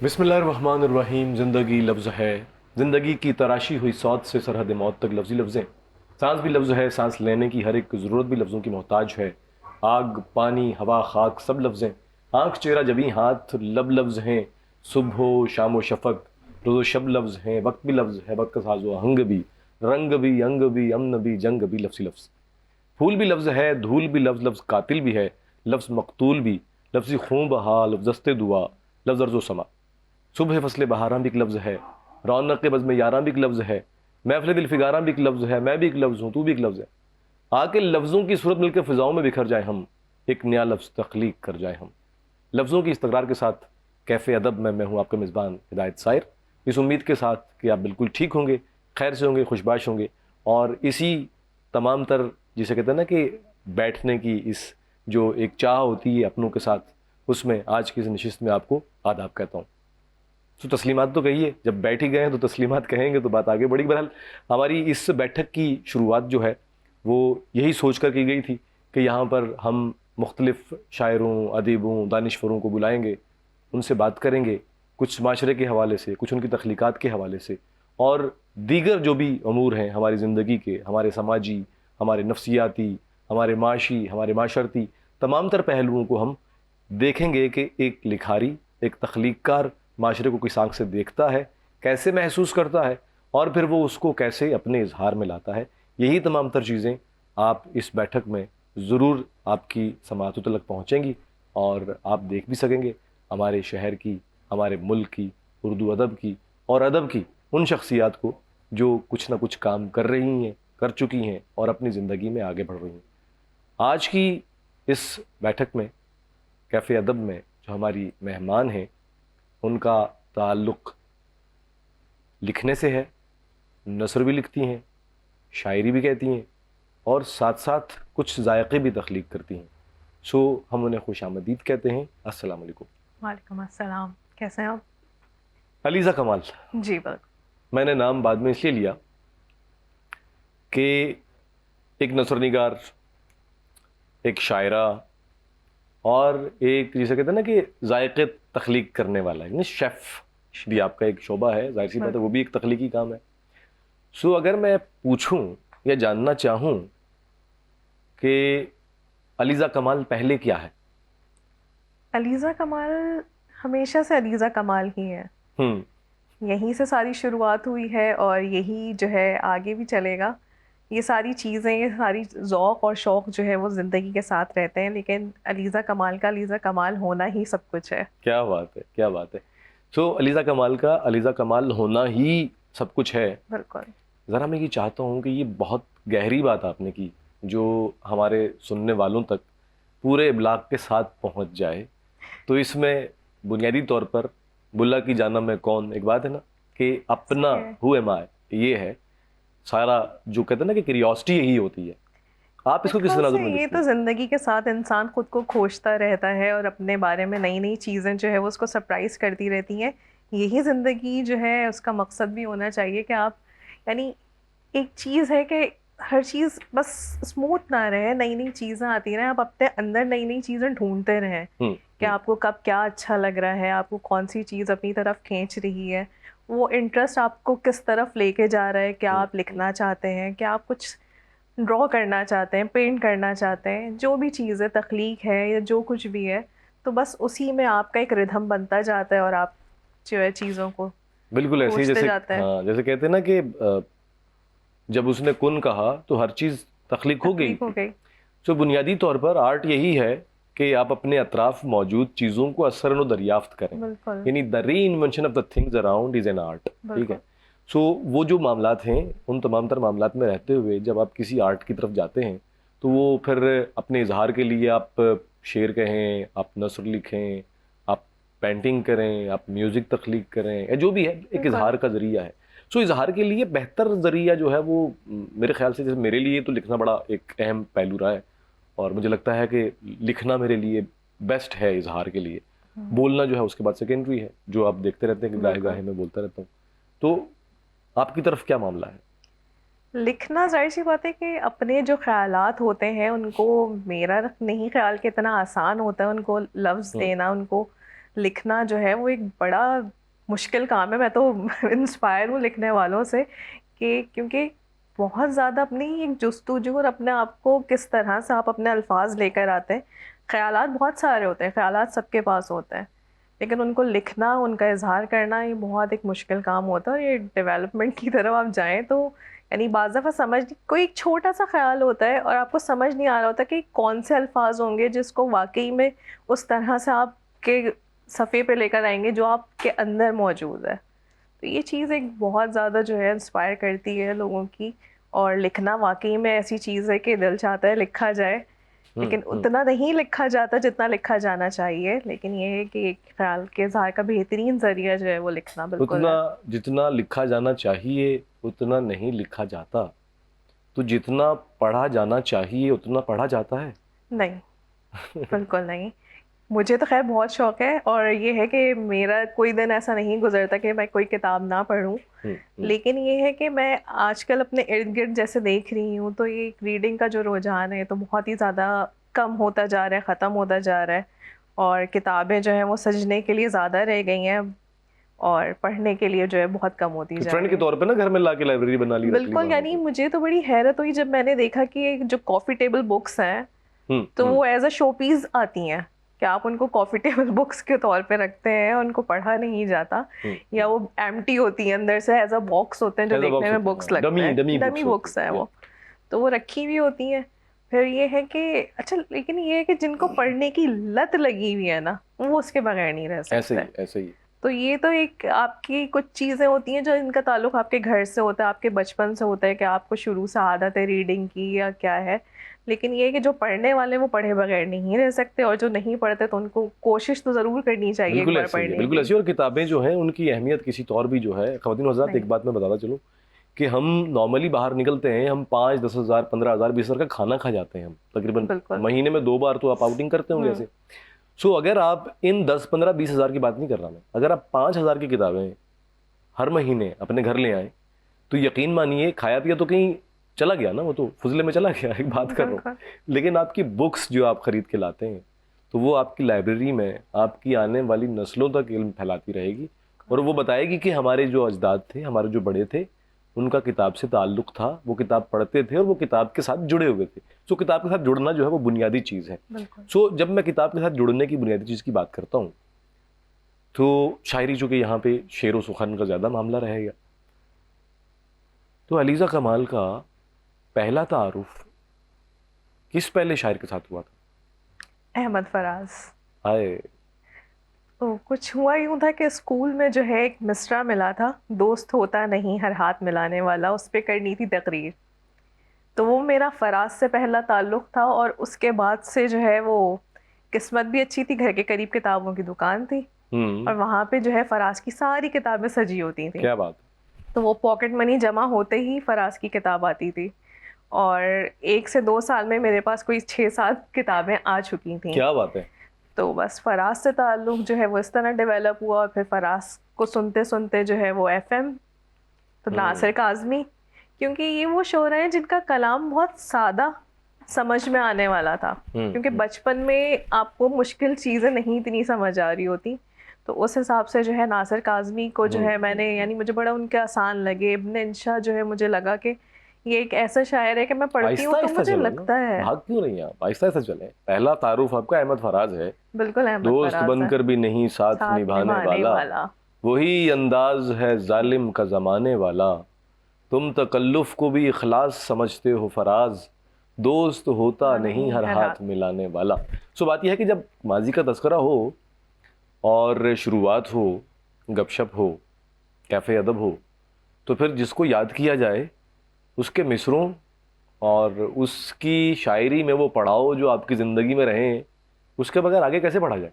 बिस्मिल्लाहिर्रहमानिर्रहीम। ज़िंदगी लफ्ज़ है, ज़िंदगी की तराशी हुई सौत से सरहद मौत तक लफ्ज़ी लफ्ज़ें। सांस भी लफ्ज़ है, सांस लेने की हर एक ज़रूरत भी लफ्ज़ों की मोहताज है। आग पानी हवा खाक सब लफ्ज़ें, आँख चेहरा जबीं हाथ लब लफ्ज़ हैं। सुबह हो शाम व शफ़क़ रोज़ शब लफ्ज़ हैं। वक्त भी लफ्ज़ है, वक्त का साज़ व आहंग भी, रंग भी अंग भी अमन भी जंग भी लफ्ज़ी लफ्ज़। फूल भी लफ्ज़ है, धूल भी लफ्ज़, लफ्ज़ कातिल भी है, लफ्ज़ मकतूल भी, लफ्ज़ी खूं बहा लफ्ज़ दस्ते दुआ, लफ्ज़ अर्ज़ व समा। सुबह फसले बहारां भी एक लफ्ज़ है, रौनक बज़्म यारां भी एक लफ्ज़ है, महफ़िल दिल फिगारां भी एक लफ्ज़ है, मैं भी एक लफ्ज़ हूँ, तू भी एक लफ्ज़ है। आके लफ्ज़ों की सूरत मिलकर फ़िज़ाओं में बिखर जाए हम, एक नया लफ्ज़ तख्लीक कर जाए हम। लफ्ज़ों की इस तकरार के साथ कैफ़े अदब में मैं हूँ आपका मेज़बान हिदायत सायर, इस उम्मीद के साथ कि आप बिल्कुल ठीक होंगे, खैर से होंगे, खुशबाश होंगे और इसी तमाम तर जिसे कहते हैं ना कि बैठने की इस जो एक चाह होती है अपनों के साथ, उसमें आज की इस नशिस्त में आपको आदाब कहता हूँ। तो तस्लीमात तो कहिए, जब बैठ ही गए हैं तो तस्लीमात कहेंगे तो बात आगे बढ़ी। बहरहाल हमारी इस बैठक की शुरुआत जो है वो यही सोच कर की गई थी कि यहाँ पर हम मुख्तलिफ़ शायरों, अदीबों, दानिशवरों को बुलाएंगे, उनसे बात करेंगे, कुछ माशरे के हवाले से, कुछ उनकी तख्लीक़ात के हवाले से और दीगर जो भी अमूर हैं हमारी ज़िंदगी के, हमारे समाजी, हमारे नफ्सियाती, हमारे माशी, हमारे माशरती तमाम तर पहलुओं को हम देखेंगे कि एक लिखारी, एक तख्लीक़कार माशरे को किस आँख से देखता है, कैसे महसूस करता है और फिर वो उसको कैसे अपने इजहार में लाता है। यही तमाम तर चीज़ें आप इस बैठक में ज़रूर आपकी समाअतों तक पहुँचेंगी और आप देख भी सकेंगे हमारे शहर की, हमारे मुल्क की, उर्दू अदब की और अदब की उन शख्सियात को जो कुछ ना कुछ काम कर रही हैं, कर चुकी हैं और अपनी ज़िंदगी में आगे बढ़ रही हैं। आज की इस बैठक में, कैफ़े अदब में जो हमारी मेहमान हैं, उनका ताल्लुक़ लिखने से है। नसर भी लिखती हैं, शायरी भी कहती हैं और साथ साथ कुछ ज़ायक़े भी तख्लीक़ करती हैं। सो हम उन्हें खुशामदीद कहते हैं। अस्सलाम वालेकुम। वालेकुम अस्सलाम। कैसे हैं आप? अलीज़ा कमाल। जी, बिल्कुल। मैंने नाम बाद में इसलिए लिया कि एक नसरनिगार, एक शायरा और एक जिसे कहते हैं ना कि ज़ायक़े तख्लीक़ करने वाला, यानी शेफ़ भी आपका एक शोबा है, ज़ाहिर सी बात है वो भी एक तख्लीक़ी काम है। सो अगर मैं पूछूं या जानना चाहूं कि अलीज़ा कमाल पहले क्या है? अलीज़ा कमाल हमेशा से अलीज़ा कमाल ही है। हम्म। यहीं से सारी शुरुआत हुई है और यही जो है आगे भी चलेगा। ये सारी चीज़ें, ये सारी ज़ौक़ और शौक़ जो है वो ज़िंदगी के साथ रहते हैं, लेकिन अलीज़ा कमाल का अलीज़ा कमाल होना ही सब कुछ है। क्या बात है, क्या बात है। सो अलीज़ा कमाल का अलीज़ा कमाल होना ही सब कुछ है। बिल्कुल। ज़रा मैं ये चाहता हूँ कि ये बहुत गहरी बात आपने की जो हमारे सुनने वालों तक पूरे इब्लाग के साथ पहुँच जाए। तो इसमें बुनियादी तौर पर बुल्ला की जाना मैं कौन, एक बात है ना कि अपना सही है। हु एम आई, ये है सारा जो कहते हैं ना कि क्यूरियोसिटी यही होती है। आप इसको मेरे किस ख्याल नज़र से में ये देखती तो हैं? ज़िंदगी के साथ इंसान खुद को खोजता रहता है और अपने बारे में नई-नई चीज़ें जो है वो उसको सरप्राइज़ करती रहती हैं। यही ज़िंदगी जो है उसका मकसद भी होना चाहिए कि आप, यानी एक चीज़ है कि हर चीज़ बस स्मूथ ना रहे, नई-नई चीज़ें आती रहें, आप अपने अंदर नई-नई चीज़ें ढूँढते रहें, हम्म। कि आपको कब क्या अच्छा लग रहा है, आपको कौन-सी चीज़ अपनी तरफ खींच रही है, वो इंटरेस्ट आपको किस तरफ लेके जा रहा है, क्या हम्म। आप लिखना चाहते हैं, क्या आप कुछ ड्रॉ करना चाहते हैं, पेंट करना चाहते हैं, जो भी चीज़ है, तख्लीक है या जो कुछ भी है, तो बस उसी में आपका एक रिदम बनता जाता है और आप जो है चीज़ों को बिल्कुल ऐसे ही खोजते जैसे, जाते हैं। हाँ जैसे कहते हैं ना कि जब उसने कुन कहा तो हर चीज़ तख्लीक हो गई। तख्लीक हो गई। तो बुनियादी तौर पर आर्ट यही है कि आप अपने अतराफ मौजूद चीज़ों को असरन व दरियाफ्त करें, बिल्कुल, यानी द री invention of the things around is an art. ठीक है। बिल्कुल। सो वो जो मामलात हैं उन तमाम तर मामलात में रहते हुए जब आप किसी आर्ट की तरफ जाते हैं तो वो फिर अपने इजहार के लिए आप शेर कहें, आप नस्र लिखें, आप पेंटिंग करें, आप म्यूज़िक तख्लीक करें या जो भी है, एक बिल्कुल। इजहार का ज़रिया है। सो इजहार के लिए बेहतर ज़रिया जो है वो मेरे ख्याल से, जैसे मेरे लिए तो लिखना बड़ा एक अहम पहलू रहा है और मुझे लगता है कि लिखना मेरे लिए बेस्ट है इजहार के लिए। हुँ, बोलना जो है उसके बाद सेकेंडरी है, जो आप देखते रहते हैं कि गाहे बिल्कुल। गाहे मैं बोलता रहता हूँ। तो आपकी तरफ क्या मामला है? लिखना ज़ाहिर-सी बात है कि अपने जो ख़यालात होते हैं उनको, मेरा नहीं ख़्याल कि इतना आसान होता है उनको लफ़्ज़ हम्म। देना, उनको लिखना जो है वो एक बड़ा मुश्किल काम है। मैं तो इंस्पायर हूँ लिखने वालों से कि क्योंकि बहुत ज़्यादा अपनी एक जस्तजू और अपने आप को किस तरह से आप अपने अल्फाज लेकर आते हैं। ख़यालात बहुत सारे होते हैं, ख़यालात सबके पास होते हैं, लेकिन उनको लिखना, उनका इजहार करना ये बहुत एक मुश्किल काम होता है। और ये डेवलपमेंट की तरफ आप जाएं तो यानी बाज़ दफ़ा समझ कोई एक छोटा सा ख्याल होता है और आपको समझ नहीं आ रहा होता कि कौन से अल्फाज होंगे जिसको वाकई में उस तरह से आपके सफ़े पे लेकर आएंगे जो आपके अंदर मौजूद है। तो ये चीज़ एक बहुत ज़्यादा जो है इंस्पायर करती है लोगों की। और लिखना वाकई में ऐसी चीज़ है कि दिल चाहता है लिखा जाए, लेकिन उतना नहीं लिखा जाता जितना लिखा जाना चाहिए। लेकिन ये है कि एक ख्याल के इज़हार का बेहतरीन ज़रिया जो है वो लिखना बिल्कुल उतना है। जितना लिखा जाना चाहिए उतना नहीं लिखा जाता, तो जितना पढ़ा जाना चाहिए उतना पढ़ा जाता है। नहीं, बिल्कुल नहीं। मुझे तो खैर बहुत शौक़ है और ये है कि मेरा कोई दिन ऐसा नहीं गुज़रता कि मैं कोई किताब ना पढूँ। लेकिन ये है कि मैं आजकल अपने इर्द-गिर्द जैसे देख रही हूँ तो ये रीडिंग का जो रुझान है तो बहुत ही ज़्यादा कम होता जा रहा है, ख़त्म होता जा रहा है। और किताबें जो हैं वो सजने के लिए ज़्यादा रह गई हैं और पढ़ने के लिए जो है बहुत कम होती जा फ्रेंड रही के हैं। तौर पे ना घर में लाके लाइब्रेरी बना ली रख ली बिल्कुल, वहाँ यानी पे। मुझे तो बड़ी हैरत हुई जब मैंने देखा कि जो कॉफ़ी टेबल बुक्स हैं तो वो एज़ अ शो पीस आती हैं कि आप उनको कॉफ़ी टेबल बुक्स के तौर पे रखते हैं, उनको पढ़ा नहीं जाता। या वो एम्प्टी होती हैं, अंदर से एज़ अ बॉक्स होते हैं जो एज अ देखने बॉक्स में होते बुक्स हैं, लगते हैं, डमी डमी बुक्स हैं वो, तो वो रखी हुई होती हैं। फिर ये है कि अच्छा, लेकिन ये है कि जिनको पढ़ने की लत लगी हुई है ना, वो उसके बगैर नहीं रह ऐसे सकते। ही ऐसे ही। तो ये तो एक आपकी कुछ चीज़ें होती हैं जो इनका ताल्लुक आपके घर से होता है, आपके बचपन से होता है कि आपको शुरू से आदत है रीडिंग की या क्या है। लेकिन ये है कि जो पढ़ने वाले वो पढ़े बगैर नहीं रह सकते और जो नहीं पढ़ते तो उनको कोशिश तो ज़रूर करनी चाहिए एक बिल्कुल बार ऐसे ही है, पढ़ने बिल्कुल की। ऐसे ही। और किताबें जो हैं उनकी अहमियत किसी तौर भी जो है, ख़वातीन और हज़रात, नहीं, एक बात मैं बताता चलूँ कि हम नॉर्मली बाहर निकलते हैं, हम 5-10 हज़ार 15,000 20,000 का खाना खा जाते हैं हम तकरीबन। बिल्कुल। महीने में 2 बार तो आप आउटिंग करते होंगे ऐसे। सो अगर आप इन 10 15 20 हज़ार की बात नहीं कर रहा मैं, अगर आप 5,000 की किताबें हर महीने अपने घर ले आए तो यकीन मानिए खाया पिया तो कहीं चला गया ना, वो तो फुजले में चला गया, एक बात कर रहा हूँ। बिल्कुल। लेकिन आपकी बुक्स जो आप खरीद के लाते हैं तो वो आपकी लाइब्रेरी में आपकी आने वाली नस्लों तक इल्म फैलाती रहेगी और वो बताएगी कि हमारे जो अजदाद थे, हमारे जो बड़े थे, उनका किताब से ताल्लुक था, वो किताब पढ़ते थे और वो किताब के साथ जुड़े हुए थे। सो किताब के साथ जुड़ना जो है वो बुनियादी चीज़ है। बिल्कुल। सो जब मैं किताब के साथ जुड़ने की बुनियादी चीज़ की बात करता हूँ तो शायरी, चूँकि यहाँ पे शेर व सुखन का ज़्यादा मामला रहेगा, तो अलीज़ा कमाल का पहला तारुफ किस पहले शायर के साथ हुआ था? अहमद फराज। आए। तो कुछ हुआ यूँ था कि स्कूल में जो है एक मिसरा मिला था, दोस्त होता नहीं हर हाथ मिलाने वाला, उस पे करनी थी तकरीर। तो वो मेरा फराज से पहला ताल्लुक़ था और उसके बाद से जो है वो किस्मत भी अच्छी थी, घर के करीब किताबों की दुकान थी और वहाँ पे जो है फराज की सारी किताबें सजी होती थी। क्या बात है। तो वो पॉकेट मनी जमा होते ही फराज की किताब आती थी और 1 से 2 साल में मेरे पास कोई 6-7 किताबें आ चुकी थीं। क्या बात है। तो बस फराज से ताल्लुक़ जो है वो इस तरह डेवलप हुआ और फिर फराज को सुनते-सुनते जो है वो एफएम, तो नासिर काज़मी, क्योंकि ये वो शोर हैं जिनका कलाम बहुत सादा समझ में आने वाला था। क्योंकि बचपन में आपको मुश्किल चीज़ें नहीं इतनी समझ आ रही होती, तो उस हिसाब से जो है नासिर काज़मी को जो है मैंने, यानी मुझे बड़ा उनके आसान लगे। इब्न इंशा जो है मुझे लगा कि ये एक ऐसा शायर है कि मैं पढ़ती हूँ तो आहिस्ता-आहिस्ता मुझे चलो ना, लगता है। भाग क्यों रही हैं आप? आहिस्ता-आहिस्ता चलें। पहला तारुफ आपका अहमद फराज है। बिल्कुल अहमद दोस्त फराज है। बनकर भी नहीं साथ साथ निभाने निभाने वाला, वाला। वही अंदाज है जालिम का ज़माने वाला। तुम तकल्लुफ़ को भी इखलास समझते हो फराज, दोस्त होता नहीं हर हाथ मिलाने वाला। सो बात यह है कि जब माजी का तज़किरा हो और शुरुआत हो, गपशप हो, कैफ़े अदब हो, तो फिर जिसको याद किया जाए उसके मिसरों और उसकी शायरी में वो पड़ाव जो आपकी ज़िंदगी में रहे हैं, उसके बगैर आगे कैसे बढ़ा जाए।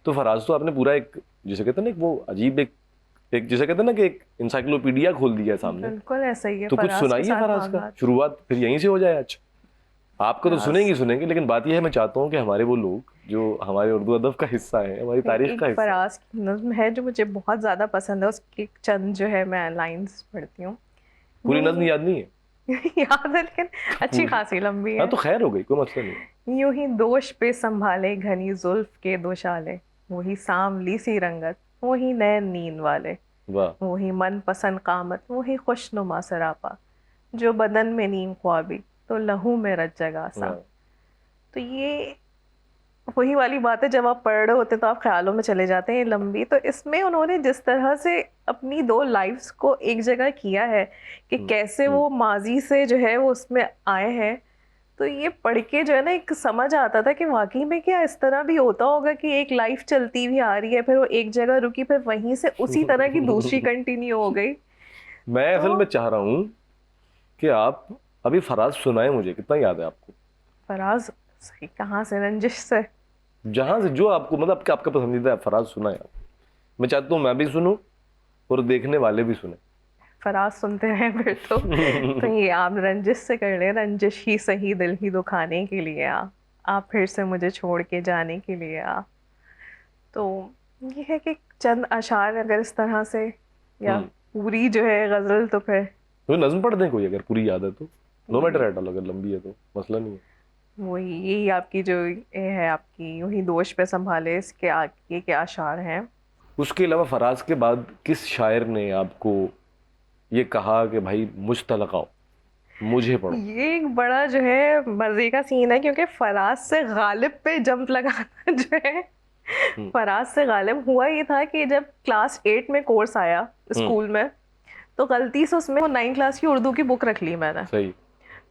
तो फराज तो आपने पूरा एक, जिसे कहते हैं ना, एक वो अजीब एक जिसे कहते हैं ना कि एक इंसाइक्लोपीडिया खोल दिया है सामने। बिल्कुल ऐसा ही है। तो कुछ फराज के सुनाइए साथ फराज का, मामला। शुरुआत फिर यहीं से हो जाए आज। आपको तो फराज सुनेंगे, लेकिन बात यह है, मैं चाहता हूँ कि हमारे वो लोग जो हमारे उर्दू अदब का हिस्सा है, हमारी तारीख एक का हिस्सा है। फराज की नज़्म है जो मुझे बहुत ज़्यादा पसंद है, उसकी चंद जो है मैं लाइंस पढ़ती हूँ। पूरी यूं नज़्म ही याद नहीं है? याद है लेकिन अच्छी खासी लंबी हाँ है। तो खैर हो गई, कोई मसला नहीं। यूं ही दोष पे संभाले घनी जुल्फ के दोशाले, वही सांवली सी रंगत, वही नैन नींद वाले, वाह। वही मन पसंद कामत, वही खुशनुमा सरापा, जो बदन में नीम ख्वाबी, तो लहू में रच जगह सा। वाह। तो ये वही वाली बात है, जब आप पढ़ रहे होते हैं तो आप ख्यालों में चले जाते हैं लंबी। तो इसमें उन्होंने जिस तरह से अपनी दो लाइफ्स को एक जगह किया है कि कैसे वो माजी से जो है वो उसमें आए हैं, तो ये पढ़ के जो है ना एक समझ आता था कि वाकई में क्या इस तरह भी होता होगा कि एक लाइफ चलती हुई आ रही है, फिर वो एक जगह रुकी, फिर वहीं से उसी तरह की दूसरी कंटिन्यू हो गई। मैं असल तो में चाह रहा हूँ कि आप अभी फराज सुनाए मुझे, कितना याद है आपको? फराज सही कहाँ से, रंजिश से। जहां से जो आपको मतलब आपका पसंदीदा फराज सुनाए आप। मैं चाहता हूँ मैं भी सुनूं और देखने वाले भी सुने। फराज सुनते हैं फिर तो ये आप रंजिश से कर ले, रंजिश ही सही दिल ही दुखाने के लिए आ, आप फिर से मुझे छोड़ के जाने के लिए आ। तो ये है कि चंद अशार अगर इस तरह से, या पूरी जो है गजल, तो फिर तो नज्म पढ़ दें कोई, अगर पूरी याद है तो। नो मैटर एट ऑल, अगर लंबी है तो मसला नहीं है। वही यही आपकी जो ये है आपकी, वही दोष पे संभाले, इसके आगे के अशार हैं। उसके अलावा फराज के बाद किस शायर ने आपको ये कहा कि भाई मुझ तलक आओ, मुझे पढ़ो? ये एक बड़ा जो है मजे का सीन है, क्योंकि फराज से गालिब पे जंप लगाना जो है, फराज से गालिब हुआ ये था कि जब क्लास 8 में कोर्स आया स्कूल में, तो गलती से उसमें वो 9 क्लास की उर्दू की बुक रख ली मैंने। सही।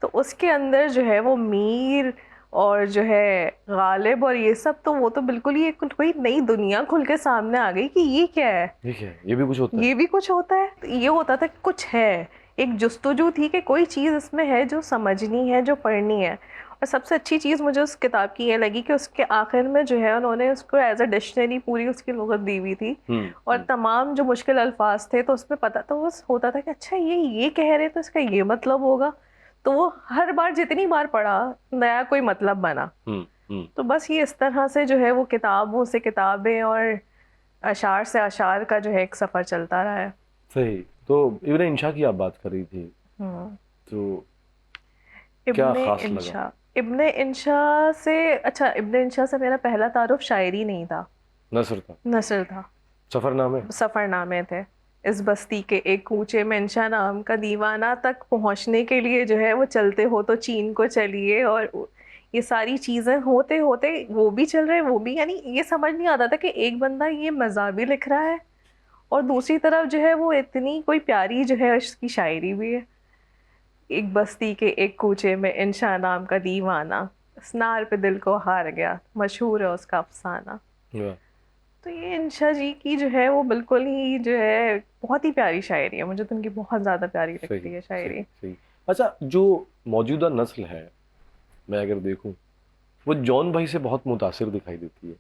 तो उसके अंदर जो है वो मीर और जो है गालिब और ये सब, तो वो तो बिल्कुल ही एक कोई नई दुनिया खुल के सामने आ गई कि ये क्या है, ठीक है, ये भी कुछ होता है। ये भी कुछ होता है। तो ये होता था कि कुछ है, एक जुस्तजू थी कि कोई चीज़ इसमें है जो समझनी है, जो पढ़नी है। और सबसे अच्छी चीज़ मुझे उस किताब की ये लगी कि उसके आखिर में जो है उन्होंने उसको एज अ डिक्शनरी पूरी उसकी लुगत दी हुई थी, और तमाम जो मुश्किल अल्फाज थे तो उसमें पता तो बस होता था कि अच्छा ये कह रहे तो इसका ये मतलब होगा। तो वो हर बार जितनी बार पढ़ा नया कोई मतलब बना। तो बस ये इस तरह से जो है वो किताबों से किताबें और अशार से अशार का जो है एक सफ़र चलता रहा है। सही। तो इब्ने इंशा की आप बात कर रही थी, तो क्या इब्ने खास लगा? इंशा, इब्ने इंशा से, अच्छा इब्ने इंशा से मेरा पहला तारुफ शायरी नहीं था, नसर था, नसर था। सफरनामे। सफ़रनामे थे। इस बस्ती के एक कूचे में इंशा नाम का दीवाना तक पहुंचने के लिए जो है वो चलते हो तो चीन को चलिए, और ये सारी चीज़ें होते होते वो भी चल रहे वो भी, यानी ये समझ नहीं आता था कि एक बंदा ये मज़ाबी लिख रहा है और दूसरी तरफ जो है वो इतनी कोई प्यारी जो है उसकी शायरी भी है। एक बस्ती के एक कूचे में इंशा नाम का दीवाना, स्नार पे दिल को हार गया, मशहूर है उसका अफसाना। वाह। तो ये इंशा जी की जो है वो बिल्कुल ही जो है बहुत ही प्यारी शायरी है, मुझे तो उनकी बहुत ज़्यादा प्यारी लगती सही है शायरी। सही। अच्छा, जो मौजूदा नस्ल है, मैं अगर देखूं, वो जॉन भाई से बहुत मुतासिर दिखाई देती है।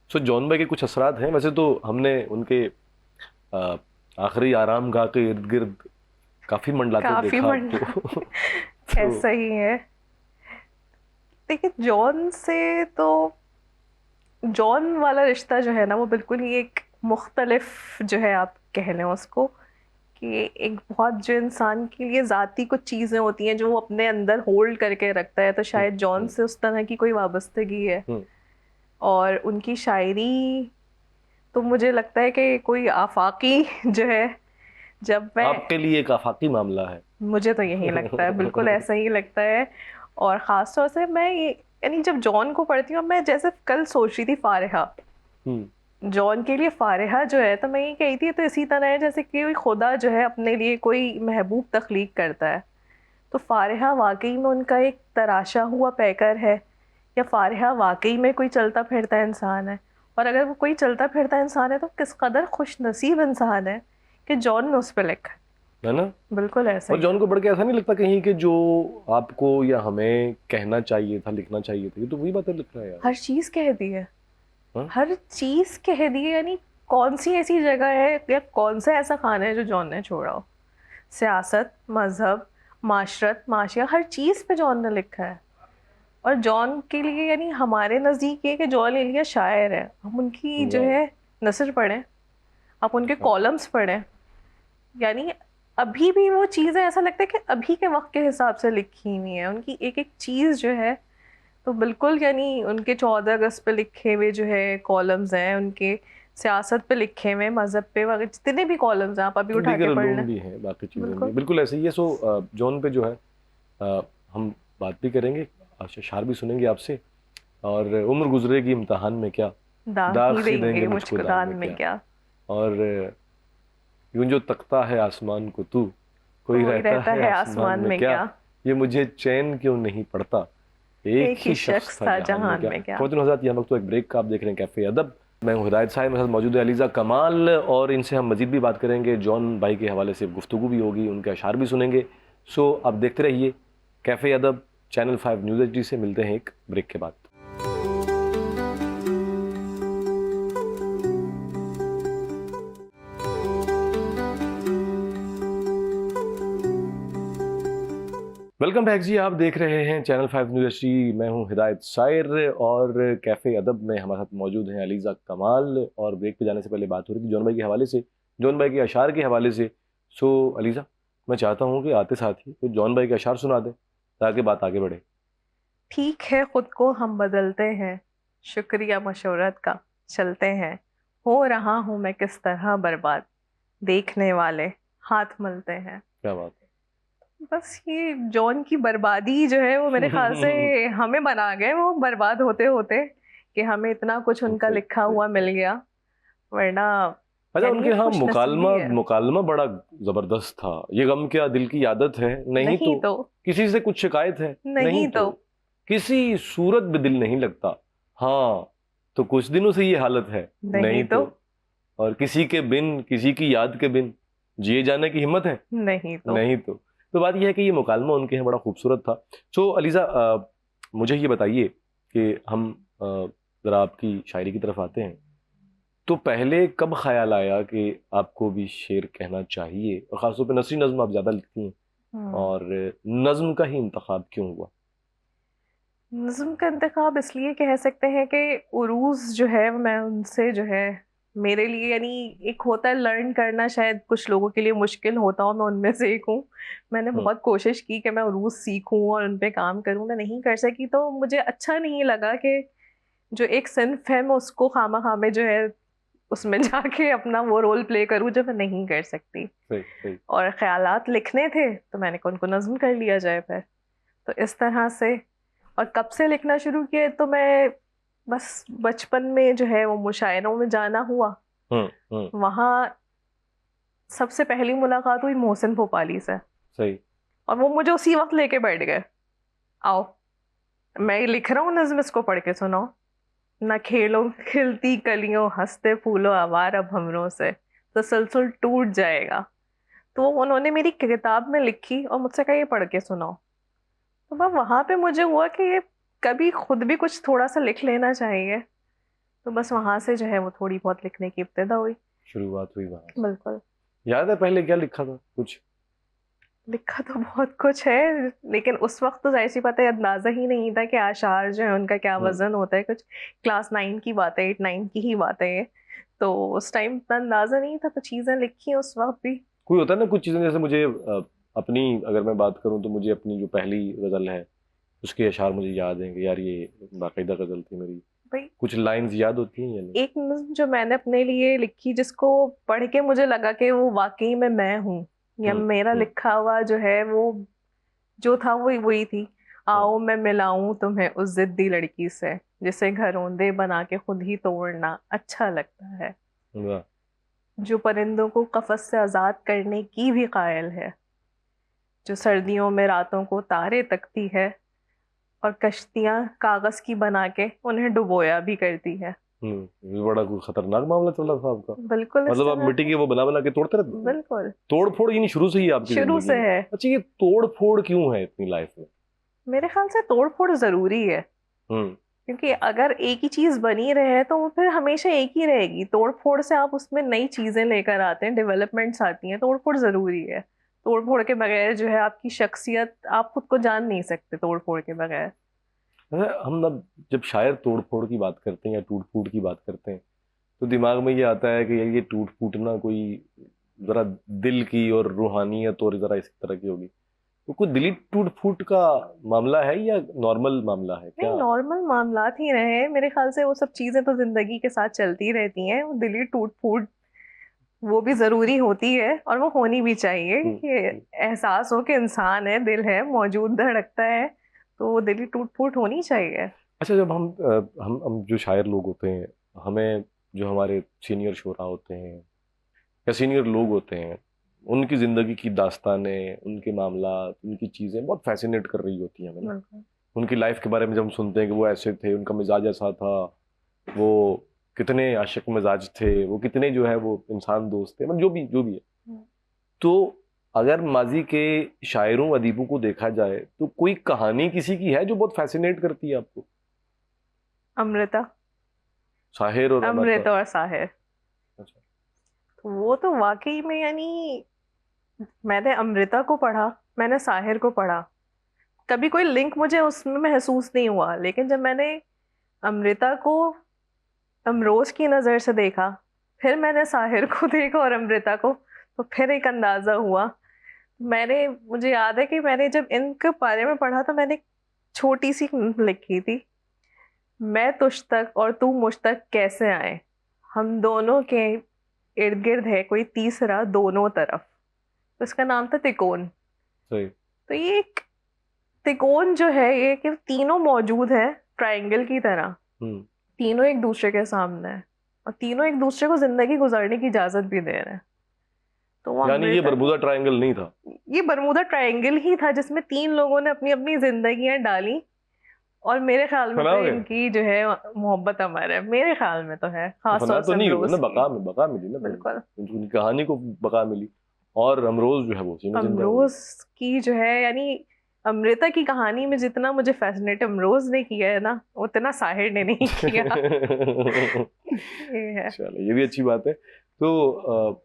सो जॉन भाई के कुछ असरात हैं, वैसे तो हमने उनके आखिरी आराम गाह के इर्द गिर्द काफी मंडलाते काफी देखा मंडला आपको। ऐसा ही है। देखिए जॉन से तो, जॉन वाला रिश्ता जो है ना वो बिल्कुल ही एक मुख्तलिफ जो है, आप कह लें उसको कि एक बहुत जो इंसान के लिए ज़ाती कुछ चीज़ें होती हैं जो वो अपने अंदर होल्ड करके रखता है, तो शायद जॉन से उस तरह की कोई वाबस्तगी है। और उनकी शायरी तो मुझे लगता है कि कोई आफाकी जो है, जब मैं, आपके लिए एक आफाकी मामला है। मुझे तो यही लगता है, बिल्कुल ऐसा ही लगता है। और ख़ास तौर से मैं ये, यानी जब जॉन को पढ़ती हूँ, मैं जैसे कल सोच रही थी फारिहा, जॉन के लिए फारिहा जो है, तो मैं ये कही थी तो इसी तरह है जैसे कि खुदा जो है अपने लिए कोई महबूब तख्लीक करता है। तो फारिहा वाकई में उनका एक तराशा हुआ पैकर है, या फारिहा वाकई में कोई चलता फिरता इंसान है। और अगर वो कोई चलता फिरता इंसान है तो किस कदर खुश नसीब इंसान है कि जॉन ने उस पर लिखा है ना। बिल्कुल ऐसा और ही। जॉन को पढ़ के ऐसा नहीं लगता कहीं कि जो आपको या हमें कहना चाहिए था, लिखना चाहिए था, ये तो वही बातें लिख रहा है यार। हर चीज़ कह दी है, हाँ? हर चीज़ कह दी है। यानी कौन सी ऐसी जगह है या कौन सा ऐसा खाना है जो जॉन ने छोड़ा हो? सियासत, मज़हब, माशरत, माशिया, हर चीज़ पे जॉन ने लिखा है। और जॉन के लिए, यानी हमारे नज़दीक ये कि जॉन एलिया शायर है, हम उनकी जो वाह। है नसर पढ़ें, आप उनके कॉलम्स पढ़ें, यानी अभी भी वो चीज़ें ऐसा लगता है कि अभी के वक्त के हिसाब से लिखी हुई हैं। उनकी एक एक चीज़ जो है, तो बिल्कुल यानी उनके 14 अगस्त पे लिखे हुए जो है कॉलम्स हैं, उनके सियासत पे लिखे हुए, मज़हब पे वगैरह जितने भी कॉलम्स हैं आप अभी उठा दीगर के पढ़ उलूम लें। भी हैं, बाकी चीज़ें भी बिल्कुल। हैं। बिल्कुल ऐसे ही है। सो जॉन पे जो है हम बात भी करेंगे, अशार भी सुनेंगे आपसे, और उम्र गुजरेगी इम्तिहान में क्या, दाग ही दाग ही देंगे देंगे मुझको मुझको दाग दान में में क्या। क्या। और यूं जो तकता है आसमान को तू, कोई कोई रहता रहता है है आसमान आसमान में में क्या, क्या। ये मुझे चैन क्यों नहीं पड़ता, एक एक ही ही शख्स शख्स था था जहान में जहान क्या। में क्या। ख्वातीन हज़रात, यहाँ वक्त तो एक ब्रेक का, आप देख रहे हैं कैफ़े अदब। मैं हूँ हिदायत साहिब, मेरे साथ मौजूद है अलीज़ा कमाल, और इनसे हम मजीद भी बात करेंगे, जॉन भाई के हवाले से गुफ्तगू भी होगी, उनके अशार भी सुनेंगे। सो आप देखते रहिए कैफ़े अदब, चैनल 5 न्यूज़ HD से। मिलते हैं एक ब्रेक के बाद। वेलकम बैक जी, आप देख रहे हैं चैनल 5 न्यूज़ HD। मैं हूं हिदायत सायर, और कैफ़े अदब में हमारे साथ मौजूद हैं अलीज़ा कमाल। और ब्रेक पे जाने से पहले बात हो रही थी जॉन भाई के हवाले से, जॉन भाई के अशार के हवाले से। सो अलीज़ा, मैं चाहता हूं कि आते साथ ही तो जॉन भाई के अशार सुना दें ताकि बात आगे बढ़े। ठीक है खुद को हम बदलते हैं, शुक्रिया मशवरत का चलते हैं, हो रहा हूँ मैं किस तरह बर्बाद, देखने वाले हाथ मलते हैं। क्या बात बस ये जॉन की बर्बादी जो है वो मेरे ख्याल से है। हमें बना गए वो बर्बाद होते होते, कि हमें इतना कुछ उनका सही लिखा सही हुआ मिल सही। गया। वरना अच्छा, यानी उनके ये यहाँ खुश मुकालमा नसीबी है। मुकालमा बड़ा जबरदस्त था। ये गम क्या दिल की आदत है, नहीं नहीं तो तो। किसी से कुछ शिकायत है, नहीं नहीं तो तो। किसी सूरत में दिल नहीं लगता, हाँ तो कुछ दिनों से ये हालत है, नहीं नहीं तो। तो। और किसी के बिन, किसी की याद के बिन जिए जाने की हिम्मत है, नहीं तो। नहीं तो बात यह है कि ये मुकालमा उनके यहाँ बड़ा खूबसूरत था। सो अलीज़ा, मुझे ये बताइए कि हम ज़रा आपकी शायरी की तरफ आते हैं। तो पहले कब ख्याल आया कि आपको भी शेर कहना चाहिए, और ख़ासतौर पे नसरी नज़्म आप ज़्यादा लिखती हैं, हम्म। और नज़्म का ही इंतखाब क्यों हुआ? नज्म का इंतखाब इसलिए कह सकते हैं कि उरूज जो है मैं उनसे जो है, मेरे लिए यानी एक होता है लर्न करना, शायद कुछ लोगों के लिए मुश्किल होता हो, मैं उनमें से एक हूँ। मैंने हम्म बहुत कोशिश की कि मैं उरूज सीखूं और उन पे काम करूं, मैं नहीं कर सकी। तो मुझे अच्छा नहीं लगा कि जो एक सिन्फ है मैं उसको खामा खामे जो है उसमें जाके अपना वो रोल प्ले करूं जो मैं नहीं कर सकती। सही सही। और ख्यालात लिखने थे तो मैंने कहा उनको नज्म कर लिया जाए फिर। तो इस तरह से। और कब से लिखना शुरू किया, तो मैं बस बचपन में जो है वो मुशायरों में जाना हुआ। हम्म। वहाँ सबसे पहली मुलाकात हुई मोहसिन भोपाली से, सही। और वो मुझे उसी वक्त लेके बैठ गए, आओ मैं लिख रहा हूँ नज्म, इसको पढ़ के सुनाओ। न खेलो खिलती कलियों हंसते फूलो आवार अब हमरों से, तसलसल टूट जाएगा। तो वो उन्होंने मेरी किताब में लिखी और मुझसे कहा ये पढ़ के सुनाओ। तो वह वहां पे मुझे हुआ कि ये कभी खुद भी कुछ थोड़ा सा लिख लेना चाहिए। तो बस वहां से जो है वो थोड़ी बहुत लिखने की इब्तिदा हुई। शुरुआत हुई वहां से। बिल्कुल। याद है पहले क्या लिखा था कुछ? लिखा तो बहुत कुछ है, लेकिन उस वक्त तो जाहिर सी बात है अंदाजा ही नहीं था कि आशार जो है उनका क्या हम्म वजन होता है। कुछ क्लास 9 की बात है, 8 9 की ही बात है ये। तो उस टाइम इतना अंदाजा नहीं था, तो चीजें लिखी उस वक्त भी। कोई होता है ना कुछ चीज़ें, जैसे मुझे अपनी अगर मैं बात करूं तो मुझे अपनी जो पहली गज़ल है उसके अशार मुझे याद हैं कि यार ये बाकायदा गज़ल थी मेरी। भाई कुछ लाइंस याद होती हैं या नहीं? एक नज्म जो मैंने अपने लिए लिखी, जिसको पढ़ के मुझे लगा कि वो वाकई में मैं हूँ, या मेरा हम्म। लिखा हुआ जो है वो जो था वही वही थी। हम्म। आओ मैं मिलाऊं तुम्हें उस जिद्दी लड़की से, जिसे घरौंदे बना के खुद ही तोड़ना अच्छा लगता है, वाह। जो परिंदों को कफस से आजाद करने की भी कायल है, जो सर्दियों में रातों को तारे तकती है और कश्तियां कागज की बना के उन्हें डुबोया भी करती है। ये बड़ा कोई खतरनाक मामला चल रहा था आपका। बिल्कुल इस मतलब आप तरह मिट्टी से। के वो बना बना के तोड़ते रहते थे? बिल्कुल। तोड़ फोड़ यानी शुरू से ही आपकी शुरू जिंदगी से में? है। अच्छा, ये तोड़ फोड़ क्यों है इतनी लाइफ में? मेरे ख्याल से तोड़ फोड़ जरूरी है, हम्म क्योंकि अगर एक ही चीज बनी रहे तो वो फिर हमेशा एक ही रहेगी। तोड़ फोड़ से आप उसमें नई चीजें लेकर आते हैं, डेवलपमेंट्स आती हैं। तोड़ फोड़ जरूरी है। तोड़ फोड़ के बगैर जो है आपकी शख्सियत, आप खुद को जान नहीं सकते तोड़ फोड़ के बगैर। हम ना जब शायर तोड़ फोड़ की बात करते हैं या टूट फूट की बात करते हैं तो दिमाग में ये आता है कि यार ये टूट फूट ना कोई जरा दिल की और रूहानियत और जरा इस तरह की होगी। वो कोई दिली टूट फूट का मामला है या नॉर्मल मामला है क्या? नहीं, नॉर्मल मामलात ही रहे मेरे ख्याल से। वो सब चीजें तो जिंदगी के साथ चलती रहती हैं। वो दिली टूट फूट वो भी जरूरी होती है और वो होनी भी चाहिए कि एहसास हो कि इंसान है, दिल है, मौजूद, धड़कता है, तो वो दिली टूट फूट होनी चाहिए। अच्छा, जब हम जो शायर लोग होते हैं, हमें जो हमारे सीनियर शुरा होते हैं या सीनियर लोग होते हैं, उनकी ज़िंदगी की दास्तानें, उनके मामला, उनकी चीज़ें बहुत फैसिनेट कर रही होती हैं हमें ना। बिल्कुल। उनकी लाइफ के बारे में जब हम सुनते हैं कि वो ऐसे थे, उनका मिजाज ऐसा था, वो कितने आशिक मिजाज थे, वो कितने जो है वो इंसान दोस्त थे, मतलब जो भी है। हम्म। तो अगर माजी के शायरों अदीबों को देखा जाए तो कोई कहानी किसी की है जो बहुत फैसिनेट करती है आपको? अमृता। साहिर और अमृता। अमृता और साहिर। अच्छा। तो वो तो वाकई में, यानी मैंने अमृता को पढ़ा, मैंने साहिर को पढ़ा, कभी कोई लिंक मुझे उसमें महसूस नहीं हुआ। लेकिन जब मैंने अमृता को अमरोज की नज़र से देखा, फिर मैंने साहिर को देखा और अमृता को, तो फिर एक अंदाजा हुआ। मुझे याद है कि मैंने जब इनके बारे में पढ़ा तो मैंने एक छोटी सी लिखी थी, मैं तुझ तक और तू मुझ तक कैसे आए, हम दोनों के इर्द गिर्द है कोई तीसरा दोनों तरफ। तो इसका नाम था तिकोन। सही। तो ये एक तिकोन जो है, ये कि तीनों मौजूद है ट्रायंगल की तरह, हम्म। तीनों एक दूसरे के सामने है और तीनों एक दूसरे को जिंदगी गुजारने की इजाजत भी दे रहे हैं। तो वो यानी ये अमृता बरमुदा ट्रायंगल नहीं था? ये बरमूदा ट्रायंगल ही था जिसमें तीन लोगों ने अपनी अपनी जिंदगियां डाली। और मेरे ख्याल में तो फना हो गया? इनकी जो है मोहब्बत अमर है, मेरे ख्याल में तो है, तो खास फना तौर तो से नहीं हुआ ना, अमरोज की। बका मिली ना फिर। बिल्कुल। उनकी कहानी को बका मिली, और अमरोज जो है वो उसी में जिंदा हो गई। अमरोज की जो है, यानी अमृता की कहानी में जितना मुझे फैसिनेट अमरोज ने किया है ना, उतना साहिर ने नहीं किया। ये है। चलो, ये भी अच्छी बात है। तो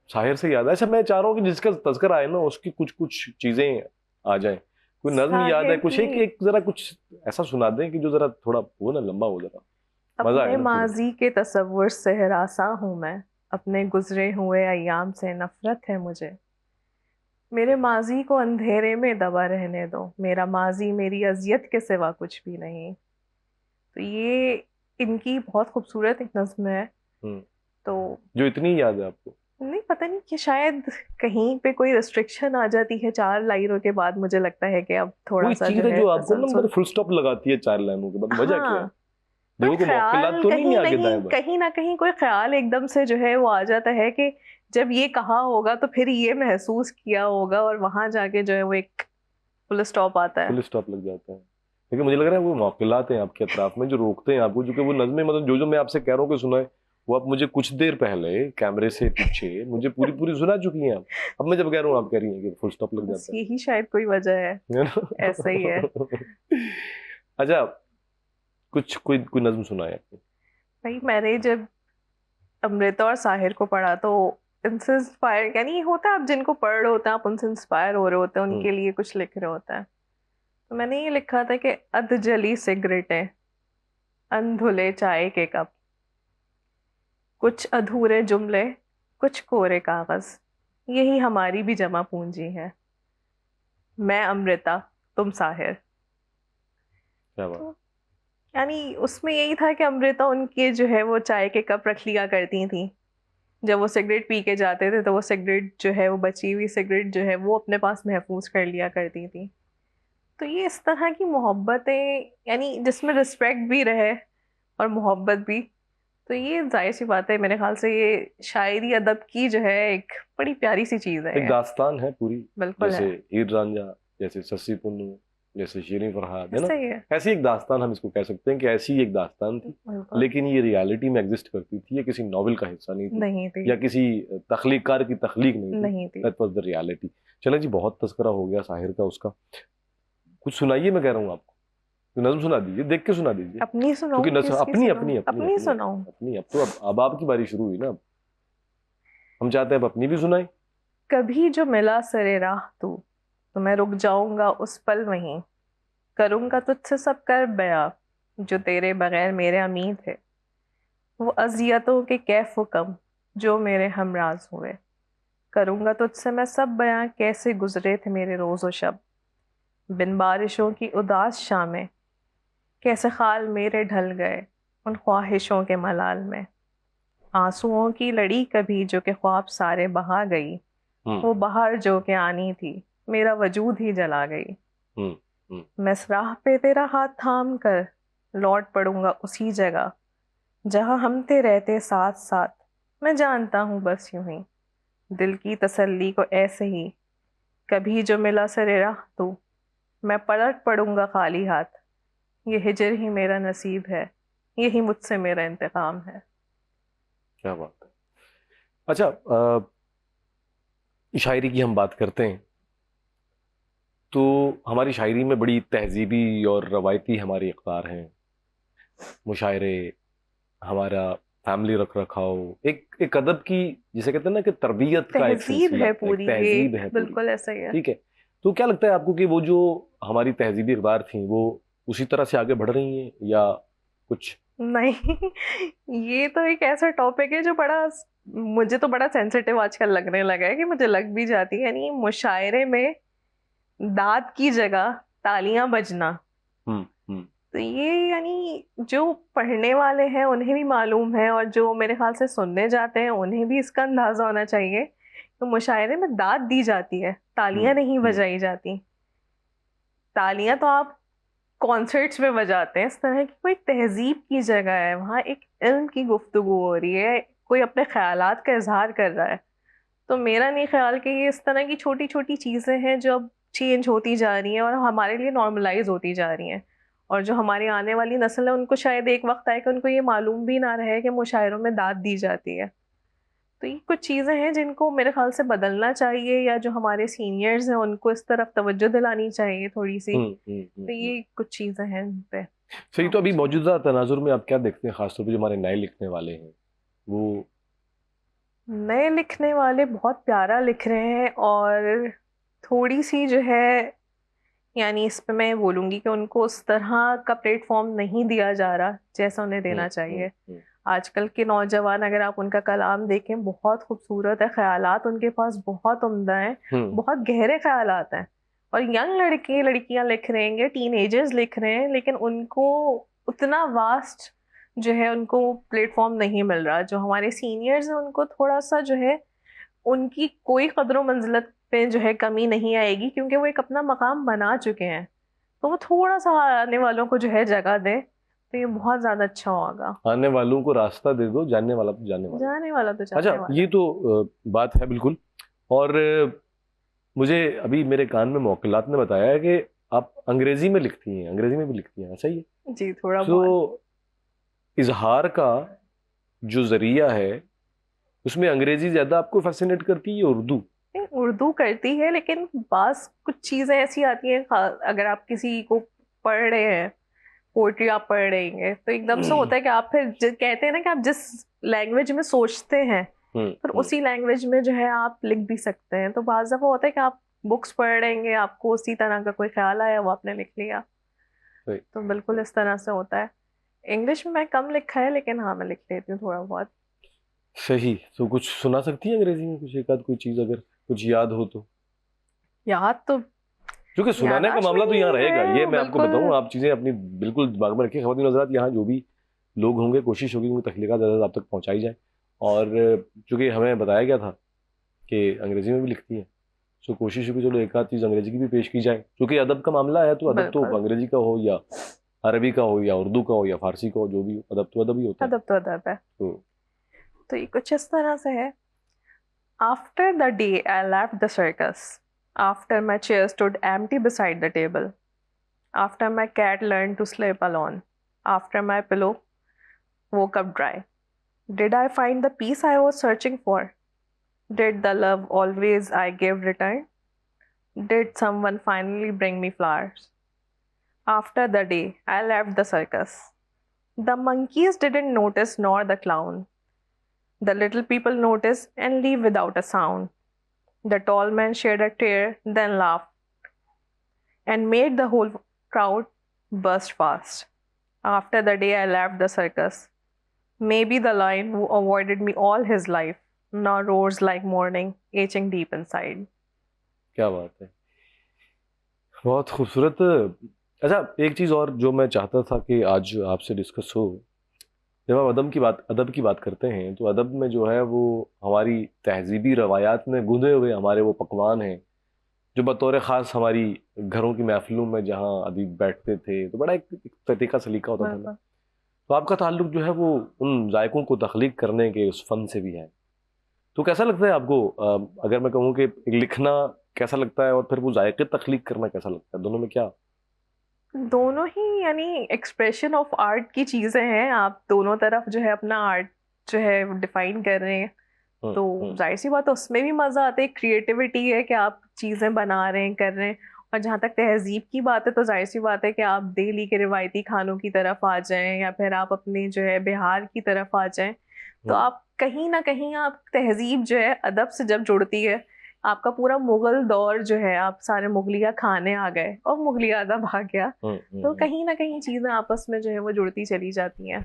शायर से याद है, अच्छा मैं चाह रहा हूँ कि जिसका तज़किरा आए ना उसकी कुछ कुछ चीजें आ जाएं। कोई नज्म याद है साहिर कुछ, की एक जरा कुछ ऐसा सुना दें कि जो जरा थोड़ा वो ना लंबा हो, जरा मजा आए अपने ना थोड़ा। माजी के तसव्वुर से हरासा हूं मैं, अपने गुजरे हुए अय्याम से नफरत है मुझे। मेरे माजी को अंधेरे में दबा रहने दो, मेरा माजी मेरी अजियत के सिवा कुछ भी नहीं। तो ये इनकी बहुत खूबसूरत एक नज्म है। हम्म। तो जो इतनी याद है आपको? नहीं, पता नहीं कि शायद कहीं पे कोई रिस्ट्रिक्शन आ जाती है 4 लाइनों के बाद, मुझे लगता है कि अब थोड़ा कोई सा चीज जो है है जो आपको ना तसलसल। मतलब फुल स्टॉप लगाती है 4 लाइनों के बाद, वजह क्या है? हाँ, कोई देखो, कोई मौकिलात ख्याल तो नहीं कहीं है आगे नहीं, दाएं बाएं? कहीं ना कहीं कोई ख्याल एकदम से जो है वो आ जाता है कि जब ये कहा होगा तो फिर ये महसूस किया होगा, और वहां जाके जो है वो एक फुल स्टॉप आता है। फुल स्टॉप लग जाता है। लेकिन मुझे लग रहा है वो मौकिलात हैं आपके अतराफ में जो रोकते हैं आपको, जो कि वो नज़में, मतलब जो जो मैं आपसे कह रहा हूँ कि सुनाए, वो आप मुझे कुछ देर पहले कैमरे से पीछे मुझे पूरी पूरी सुना चुकी हैं आप। अब मैं जब कह रहा हूँ आप कह रही हैं कि फुल स्टॉप लग बस जाता यही शायद कोई वजह है। है ना? ऐसा ही है। अच्छा, कुछ कोई कोई नज्म सुनाए आपने। भाई, मैंने जब अमृता और साहिर को पढ़ा तो इनसे इंस्पायर, यानी होता है आप जिनको पढ़ रहे होते हैं आप उनसे इंस्पायर हो रहे होते हैं, हम्म। उनके लिए कुछ लिख रहे होते हैं। तो मैंने ये लिखा था कि अध जली सिगरेटें, अनधुले चाय के कप, कुछ अधूरे जुमले, कुछ कोरे कागज, यही हमारी भी जमा पूंजी है। मैं अमृता, तुम साहिर। क्या बात। तो यानी उसमें यही था कि अमृता उनके जो है वो चाय के कप रख लिया करती थी। जब वो सिगरेट पी के जाते थे तो वो सिगरेट जो है, वो बची हुई सिगरेट जो है वो अपने पास महफूज कर लिया करती थी। तो ये इस तरह की मोहब्बतें, यानी जिसमें रिस्पेक्ट भी रहे और मोहब्बत भी। तो ये जाहिर सी बात है, मेरे ख्याल से ये शायरी अदब की जो है एक बड़ी प्यारी सी चीज़ है एक ये। दास्तान है पूरी, बिल्कुल जैसे है। हीर रांझा, जैसे सस्सी पुन्नू, जैसे शीरीन फरहाद, है ना? ऐसा ही है। ऐसी एक दास्तान हम इसको कह सकते हैं कि ऐसी एक दास्तान थी। बिल्कुल। लेकिन ये रियलिटी में एग्जिस्ट करती थी, ये किसी नॉवेल का हिस्सा नहीं थी, नहीं थी। या किसी तख्लीकार की तख्लीक नहीं थी। नहीं थी। That was the reality. चलें जी, बहुत तस्करा हो गया साहिर का, उसका कुछ सुनाइए, मैं कह रहा हूँ आपको। तो नज्म सुना दीजिए, देख के सुना दीजिए। अपनी क्योंकि सुनाऊं, नज्म किसकी अपनी सुनाऊं? अपनी अपनी अपनी अपनी सुनाऊं? अपनी, अब तो अब आपकी बारी शुरू हुई ना। अब हम चाहते हैं अब अपनी भी सुनाई। कभी जो मिला सरे राह तू, तो मैं रुक जाऊंगा उस पल वहीं, करूंगा तुझसे सब कर बयां, जो तेरे बगैर मेरे अमीर थे, वो अजियतों के कैफ व कम जो मेरे हमराज हुए। करूँगा तुझसे मैं सब बयां कैसे गुजरे थे मेरे रोज़ व शब, बिन बारिशों की उदास शामें कैसे खाल मेरे ढल गए उन ख्वाहिशों के मलाल में। आंसुओं की लड़ी कभी जो कि ख्वाब सारे बहा गई, हम्म वो बहार जो कि आनी थी मेरा वजूद ही जला गई। हम्म हम्म मैं इस राह पे तेरा हाथ थाम कर लौट पड़ूंगा उसी जगह जहां हम थे रहते साथ साथ। मैं जानता हूँ बस यूं ही दिल की तसल्ली को ऐसे ही, कभी जो मिला सरे राह तू मैं पलट पड़ूंगा खाली हाथ। ये हिजर ही मेरा नसीब है, यही मुझसे मेरा इंतकाम है। क्या बात है। अच्छा, शायरी की हम बात करते हैं तो हमारी शायरी में बड़ी तहजीबी और रवायती हमारी इक़दार हैं। मुशायरे, हमारा फैमिली रख रखाव, एक अदब की जिसे कहते हैं ना कि तरबियत का एक तहजीब सिलसिला, है एक पूरी, ये तहजीब है पूरी। बिल्कुल ऐसा ही है। ठीक है। तो क्या लगता है आपको कि वो जो हमारी तहजीबी इक़दार थी वो उसी तरह से आगे बढ़ रही हैं या कुछ? नहीं, ये तो एक ऐसा टॉपिक है जो बड़ा, मुझे तो बड़ा सेंसिटिव आजकल लगने लगा है कि मुझे लग भी जाती है। यानी मुशायरे में दाद की जगह तालियां बजना, हम्म। तो ये यानी जो पढ़ने वाले हैं उन्हें भी मालूम है और जो मेरे ख्याल से सुनने जाते हैं उन्हें भी इसका अंदाजा होना चाहिए। तो मुशायरे में दाद दी जाती है, तालियां नहीं हम्म बजाई जाती। तालियां तो आप कॉन्सर्ट्स में बजाते हैं। इस तरह की कोई तहजीब की जगह है, वहाँ एक इल्म की गुफ्तगू हो रही है, कोई अपने ख्यालात का इजहार कर रहा है। तो मेरा नहीं ख्याल कि ये इस तरह की छोटी छोटी चीज़ें हैं जो अब चेंज होती जा रही हैं और हमारे लिए नॉर्मलाइज होती जा रही हैं। और जो हमारी आने वाली नस्ल है उनको शायद एक वक्त आए कि उनको ये मालूम भी ना रहे कि मुशायरों में दाद दी जाती है। तो ये कुछ चीज़ें हैं जिनको मेरे ख्याल से बदलना चाहिए, या जो हमारे सीनियर्स हैं उनको इस तरफ तवज्जो दिलानी चाहिए थोड़ी सी। तो ये कुछ चीज़ें हैं इन पे सही। काम तो अभी हो सकता है। मौजूदा तनाजुर में आप क्या देखते हैं, खासतौर पर जो हमारे नए लिखने वाले हैं वो? नए लिखने वाले बहुत प्यारा लिख रहे हैं, और थोड़ी सी जो है, यानी इस पे मैं बोलूँगी कि उनको उस तरह का प्लेटफॉर्म नहीं दिया जा रहा जैसा उन्हें देना चाहिए। हम्म आजकल के नौजवान अगर आप उनका कलाम देखें बहुत खूबसूरत है, ख्यालात उनके पास बहुत उम्दा हैं, हम्म बहुत गहरे ख्यालात हैं। और यंग लड़के लड़कियां लिख रहे हैं, टीनेजर्स लिख रहे हैं, लेकिन उनको उतना वास्ट जो है उनको प्लेटफॉर्म नहीं मिल रहा। जो हमारे सीनियर्स हैं उनको थोड़ा सा जो है उनकी कोई कदर मंजिलत पे जो है कमी नहीं आएगी, क्योंकि वो एक अपना मकाम बना चुके हैं। तो वो थोड़ा सा आने वालों को जो है जगह दें तो ये बहुत ज़्यादा अच्छा होगा। आने वालों को रास्ता दे दो, जानने वाला तो जाने वाला। जाने वाला तो जाने अच्छा, वाला ये है। तो बात है बिल्कुल। और मुझे अभी मेरे कान में मोकलात ने बताया है कि आप अंग्रेजी में लिखती हैं, अंग्रेजी में भी लिखती हैं, ऐसा ही है? जी, थोड़ा बहुत। तो इजहार का जो जरिया है उसमें अंग्रेजी ज्यादा आपको फैसिनेट करती है या उर्दू? नहीं, उर्दू करती है, लेकिन बास कुछ चीज़ें ऐसी आती हैं, अगर आप किसी को पढ़ रहे हैं, पोइट्री आप पढ़ रही हैं, तो एकदम से होता है कि आप फिर कहते हैं ना कि आप जिस लैंग्वेज में सोचते हैं फिर उसी लैंग्वेज में जो है आप लिख भी सकते हैं। तो बाज़ दफ़ा होता है कि आप बुक्स पढ़ रहे हैं, आपको उसी तरह का कोई ख्याल आया, वो आपने लिख लिया। सही। तो बिल्कुल इस तरह से होता है। इंग्लिश में मैं कम लिखा है, लेकिन हाँ मैं लिख लेती हूँ थोड़ा बहुत। सही। तो कुछ सुना सकती है अंग्रेजी में, कुछ एक आध कोई चीज अगर कुछ याद हो तो? याद तो क्योंकि सुनाने का यादाश्त मामला तो यहाँ नहीं रहेगा, ये है मैं आपको बिल्कुल। बताऊं। आप चीजें अपनी बिल्कुल दिमाग में रखिए। ख़वातीन हज़रात, यहाँ जो भी लोग होंगे, कोशिश होगी उनकी तख्लीक़ात ज़्यादा आप तक पहुँचाई जाए। और चूंकि हमें बताया गया था कि अंग्रेजी में भी लिखती हैं, तो कोशिश होगी चलो एक आध चीज़ अंग्रेजी की भी पेश की जाए। क्योंकि अदब का मामला है तो अदब तो बिल्कुल, अंग्रेजी का हो या अरबी का हो या उर्दू का हो या फारसी का हो, जो भी हो, अदब तो अदब ही होता है। अदब तो अदब है। तो तो ये कुछ इस तरह से है। After the day I left the circus, after my chair stood empty beside the table, after my cat learned to sleep alone, after my pillow woke up dry, did I find the peace I was searching for? Did the love always I gave return? Did someone finally bring me flowers? After the day I left the circus, the monkeys didn't notice nor the clown. The little people noticed and leave without a sound. The tall man shed a tear, then laughed, and made the whole crowd burst fast. After the day I left the circus, maybe the lion who avoided me all his life nor roars like morning, etching deep inside. क्या बात है, बहुत खूबसूरत। अच्छा, एक चीज़ और जो मैं चाहता था कि आज आपसे डिस्कस हो, जब हम अदब की बात करते हैं तो अदब में जो है वो हमारी तहजीबी रवायात में गुंदे हुए हमारे वो पकवान हैं जो बतौर ख़ास हमारी घरों की महफिलों में जहाँ अदीब बैठते थे तो बड़ा एक तरीका सलीका होता था ना। बिल्कुल। तो आपका ताल्लुक जो है वो उन जायकों को तख्लीक करने के उस फन से भी है। तो कैसा लगता है आपको, अगर मैं कहूँ कि लिखना कैसा लगता है और फिर वो जायके तख्लीक करना कैसा लगता है, दोनों में क्या? दोनों ही यानी एक्सप्रेशन ऑफ आर्ट की चीज़ें हैं, आप दोनों तरफ जो है अपना आर्ट जो है डिफाइन कर रहे हैं, हम्म, तो जाहिर सी बात है उसमें भी मज़ा आता है, क्रिएटिविटी है कि आप चीज़ें बना रहे हैं, कर रहे हैं। और जहाँ तक तहजीब की बात है तो जाहिर सी बात है कि आप दिल्ली के रिवायती खानों की तरफ आ जाएं या फिर आप अपने जो है बिहार की तरफ आ जाएं, तो हम्म, आप कहीं ना कहीं आप तहजीब जो है अदब से जब जुड़ती है, आपका पूरा मुगल दौर जो है, आप सारे मुगलिया खाने आ गए और मुगलिया अदब आ गया, हम्म, तो कहीं ना कहीं चीज़ें आपस में जो है वो जुड़ती चली जाती हैं।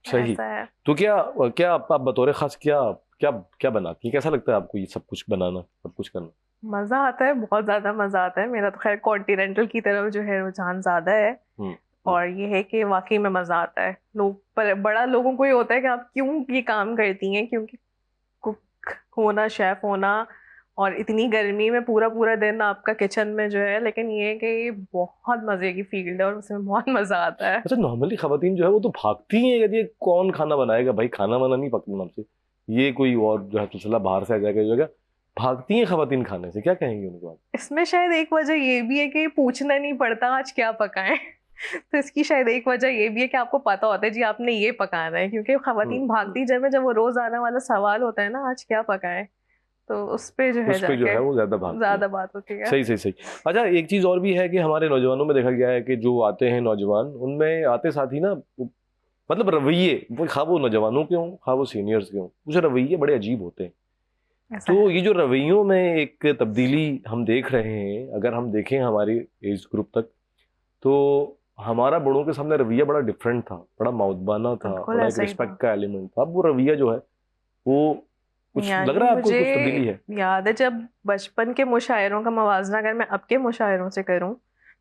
सही। ऐसा है। तो क्या क्या आप बतौर खास क्या क्या क्या बनाती हैं, कैसा लगता है आपको ये सब कुछ बनाना, सब कुछ करना? मज़ा आता है, बहुत ज़्यादा मज़ा आता है। मेरा तो खैर कॉन्टिनेंटल की तरफ जो है रुझान ज़्यादा है, हम्म, हम्म, और ये है कि वाकई में मज़ा आता है। लोग पर बड़ा लोगों को ये होता है कि आप क्यों ये काम करती हैं, क्योंकि कुक होना, शेफ होना, और इतनी गर्मी में पूरा पूरा दिन आपका किचन में जो है, लेकिन ये है कि ये बहुत मज़े की फील्ड है और उसमें बहुत मज़ा आता है। अच्छा, नॉर्मली खवातीन जो है वो तो भागती हैं, कहती है कौन खाना बनाएगा भाई, खाना वाना नहीं पकड़ना हमसे, ये कोई और जो है सिलसिला बाहर से आ जाएगा जो है। भागती हैं खवातीन खाने से, क्या कहेंगे उनको आप? इसमें शायद एक वजह ये भी है कि पूछना नहीं पड़ता आज क्या पकाएं। तो इसकी शायद एक वजह ये भी है कि आपको पता होता है जी आपने ये पकाना है, क्योंकि खवातीन भागती जब वो रोज आने वाला सवाल होता है ना, आज क्या पकाएं, तो उस पे जो है उस पे जो जाके है वो ज्यादा भागती हैं। ज्यादा बात होती है। सही सही सही। अच्छा, एक चीज और भी है कि हमारे नौजवानों में देखा गया है कि जो आते हैं नौजवान, उनमें आते साथ ही ना मतलब रवैये, वो खा वो नौजवानों के हों खा वो सीनियर्स के हों, कुछ रवैये बड़े अजीब होते हैं। ऐसा तो है। ये जो रवैयों में एक तब्दीली हम देख रहे हैं, अगर हम देखें हमारी एज ग्रुप तक, तो हमारा बड़ों के सामने रवैया बड़ा डिफरेंट था, बड़ा मौदबाना था, बिल्कुल बड़ा एक ऐसा ही था। रिस्पेक्ट का एलिमेंट था। अब वो रवैया जो है वो कुछ लग यानी रहा है आपको, मुझे कुछ तब्दीली है? याद है जब बचपन के मुशायरों का मवाजना अगर मैं अब के मुशायरों से करूं,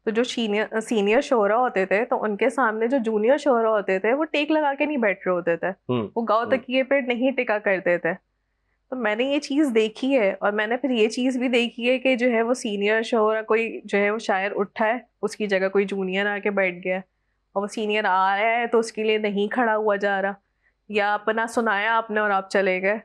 तो जो सीनियर सीनियर शोरा होते थे तो उनके सामने जो जूनियर शोरा होते थे वो टेक लगा के नहीं बैठ रहे होते थे, हम्म, वो गाँव हम्म, तकिए पे नहीं टिका करते थे। तो मैंने ये चीज़ देखी है, और मैंने फिर ये चीज़ भी देखी है कि जो है वो सीनियर शोरा कोई जो है वो शायर उठा है, उसकी जगह कोई जूनियर आके बैठ गया है, और वो सीनियर आ रहा है तो उसके लिए नहीं खड़ा हुआ जा रहा, या अपना सुनाया आपने और आप चले गए।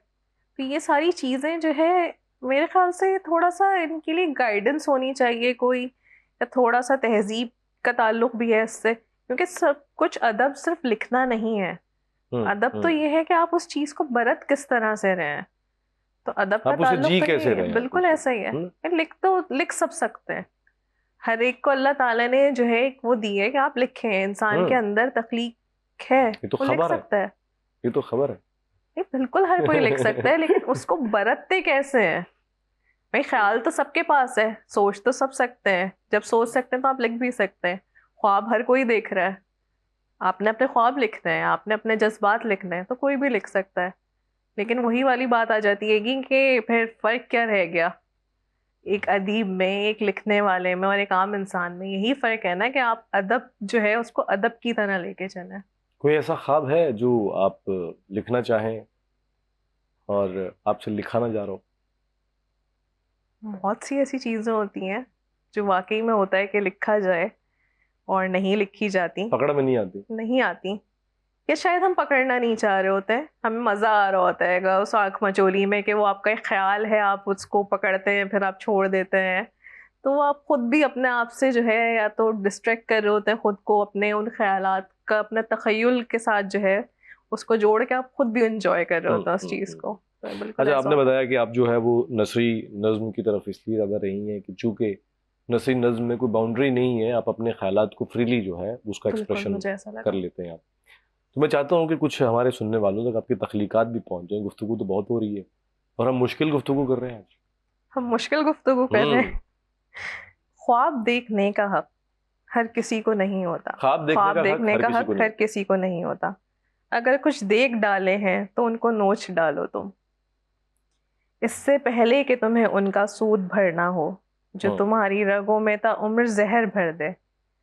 तो ये सारी चीज़ें जो है, मेरे ख्याल से थोड़ा सा इनके लिए गाइडेंस होनी चाहिए कोई, या थोड़ा सा तहजीब का ताल्लुक भी है इससे, क्योंकि सब कुछ अदब सिर्फ लिखना नहीं है। हम्म, अदब तो ये है कि आप उस चीज़ को बरत किस तरह से रहे हैं, तो अदब का आप उसे ताल्लुक जी तो कैसे ये रहे हैं आप बिल्कुल उसको, ऐसा ही है। हम्म, लिख तो लिख सब सकते हैं, हर एक को अल्लाह ताला ने जो है एक वो दी है कि आप लिखें, इंसान के हम्म, अंदर तख्लीक है, ये तो वो लिख खबर है, सकता है। ये तो खबर नहीं, बिल्कुल हर कोई लिख सकता है, है। लेकिन उसको बरतते कैसे हैं? भाई ख्याल तो सबके पास है, सोच तो सब सकते हैं, जब सोच सकते हैं तो आप लिख भी सकते हैं। ख्वाब हर कोई देख रहा है, आपने अपने ख्वाब लिखने हैं, आपने अपने जज्बात लिखने हैं, तो कोई भी लिख सकता है। लेकिन वही वाली बात आ जाती है कि फिर फर्क क्या रह गया एक अदीब में, एक लिखने वाले में और एक आम इंसान में? यही फर्क है ना कि आप अदब जो है उसको अदब की तरह लेके चलें। कोई ऐसा ख्वाब है जो आप लिखना चाहें और आपसे लिखा ना जा रहा हो? बहुत सी ऐसी चीजें होती हैं जो वाकई में होता है कि लिखा जाए और नहीं लिखी जाती, पकड़ में नहीं आती। नहीं आती, या शायद हम पकड़ना नहीं चाह रहे होते हैं, हमें मजा आ रहा होता है उस आंख मचोली में कि वो आपका एक ख्याल है, आप उसको पकड़ते हैं फिर आप छोड़ देते हैं, तो वो आप खुद भी अपने आप से जो है या तो डिस्ट्रैक्ट कर रहे होते हैं खुद को, अपने उन ख्यालात का अपने तखय्युल के साथ जो है उसको जोड़ के आप खुद भी इंजॉय कर रहे हम्म, होते हैं उस हम्म, चीज़ को। तो बिल्कुल अच्छा, ऐसा आपने होता बताया कि आप जो है वो नसरी नज्म की तरफ इसलिए ज़्यादा रही हैं कि चूंकि नसरी नज्म में कोई बाउंड्री नहीं है, आप अपने ख्यालात को फ्रीली जो है उसका है। बिल्कुल एक्सप्रेशन मुझे ऐसा कर लगा। लेते हैं आप। तो मैं चाहता हूँ कि कुछ हमारे सुनने वालों तक आपकी तख्लीकात भी पहुँच जाए। गुफ्तगू तो बहुत हो रही है और हम मुश्किल गुफ्तगू कर रहे हैं आज। हम मुश्किल गुफ्तगू कर रहे हम्म। हैं। ख्वाब देखने का हक हर किसी को नहीं होता। ख्वाब देखने ख्वाब का हक देखने हर का किसी हक को नहीं। हर किसी को नहीं होता। अगर कुछ देख डाले हैं तो उनको नोच डालो तुम। इससे पहले कि तुम्हें उनका सूद भरना हो, जो तुम्हारी रगों में ता उम्र जहर भर दे।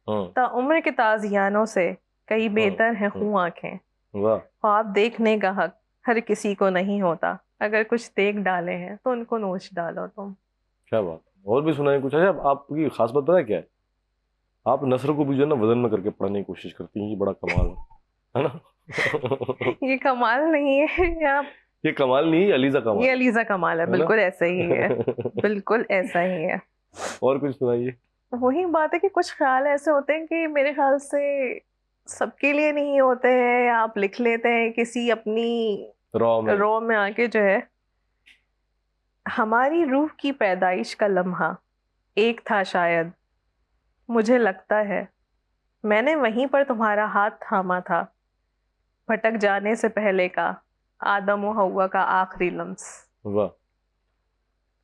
ता उम्र के ताजियानों से कई बेहतर हैं खूं आंखें। वाह, ख्वाब देखने का हक हर किसी को नहीं होता, अगर कुछ देख डाले हैं तो उनको नोच डालो तुम। क्या बात। और भी सुनाए कुछ। अच्छा, आपकी खास बात पता है क्या है? आप नस्र को भी जो है ना वजन में करके पढ़ने की कोशिश करती हैं, ये बड़ा कमाल है ना? ये कमाल नहीं है या ये कमाल नहीं है, अलीजा ये कमाल अलीजा कमाल है, है ना? बिल्कुल ऐसा ही है, बिल्कुल ऐसा ही है। और कुछ सुनाइए। वही बात है कि कुछ ख्याल ऐसे होते हैं कि मेरे ख्याल से सबके लिए नहीं होते हैं, आप लिख लेते हैं किसी अपनी रॉ में। रो में आके जो है। हमारी रूह की पैदाइश का लम्हा एक था शायद, मुझे लगता है मैंने वहीं पर तुम्हारा हाथ थामा था, भटक जाने से पहले का आदम और हव्वा का आखिरी लम्स। वाह,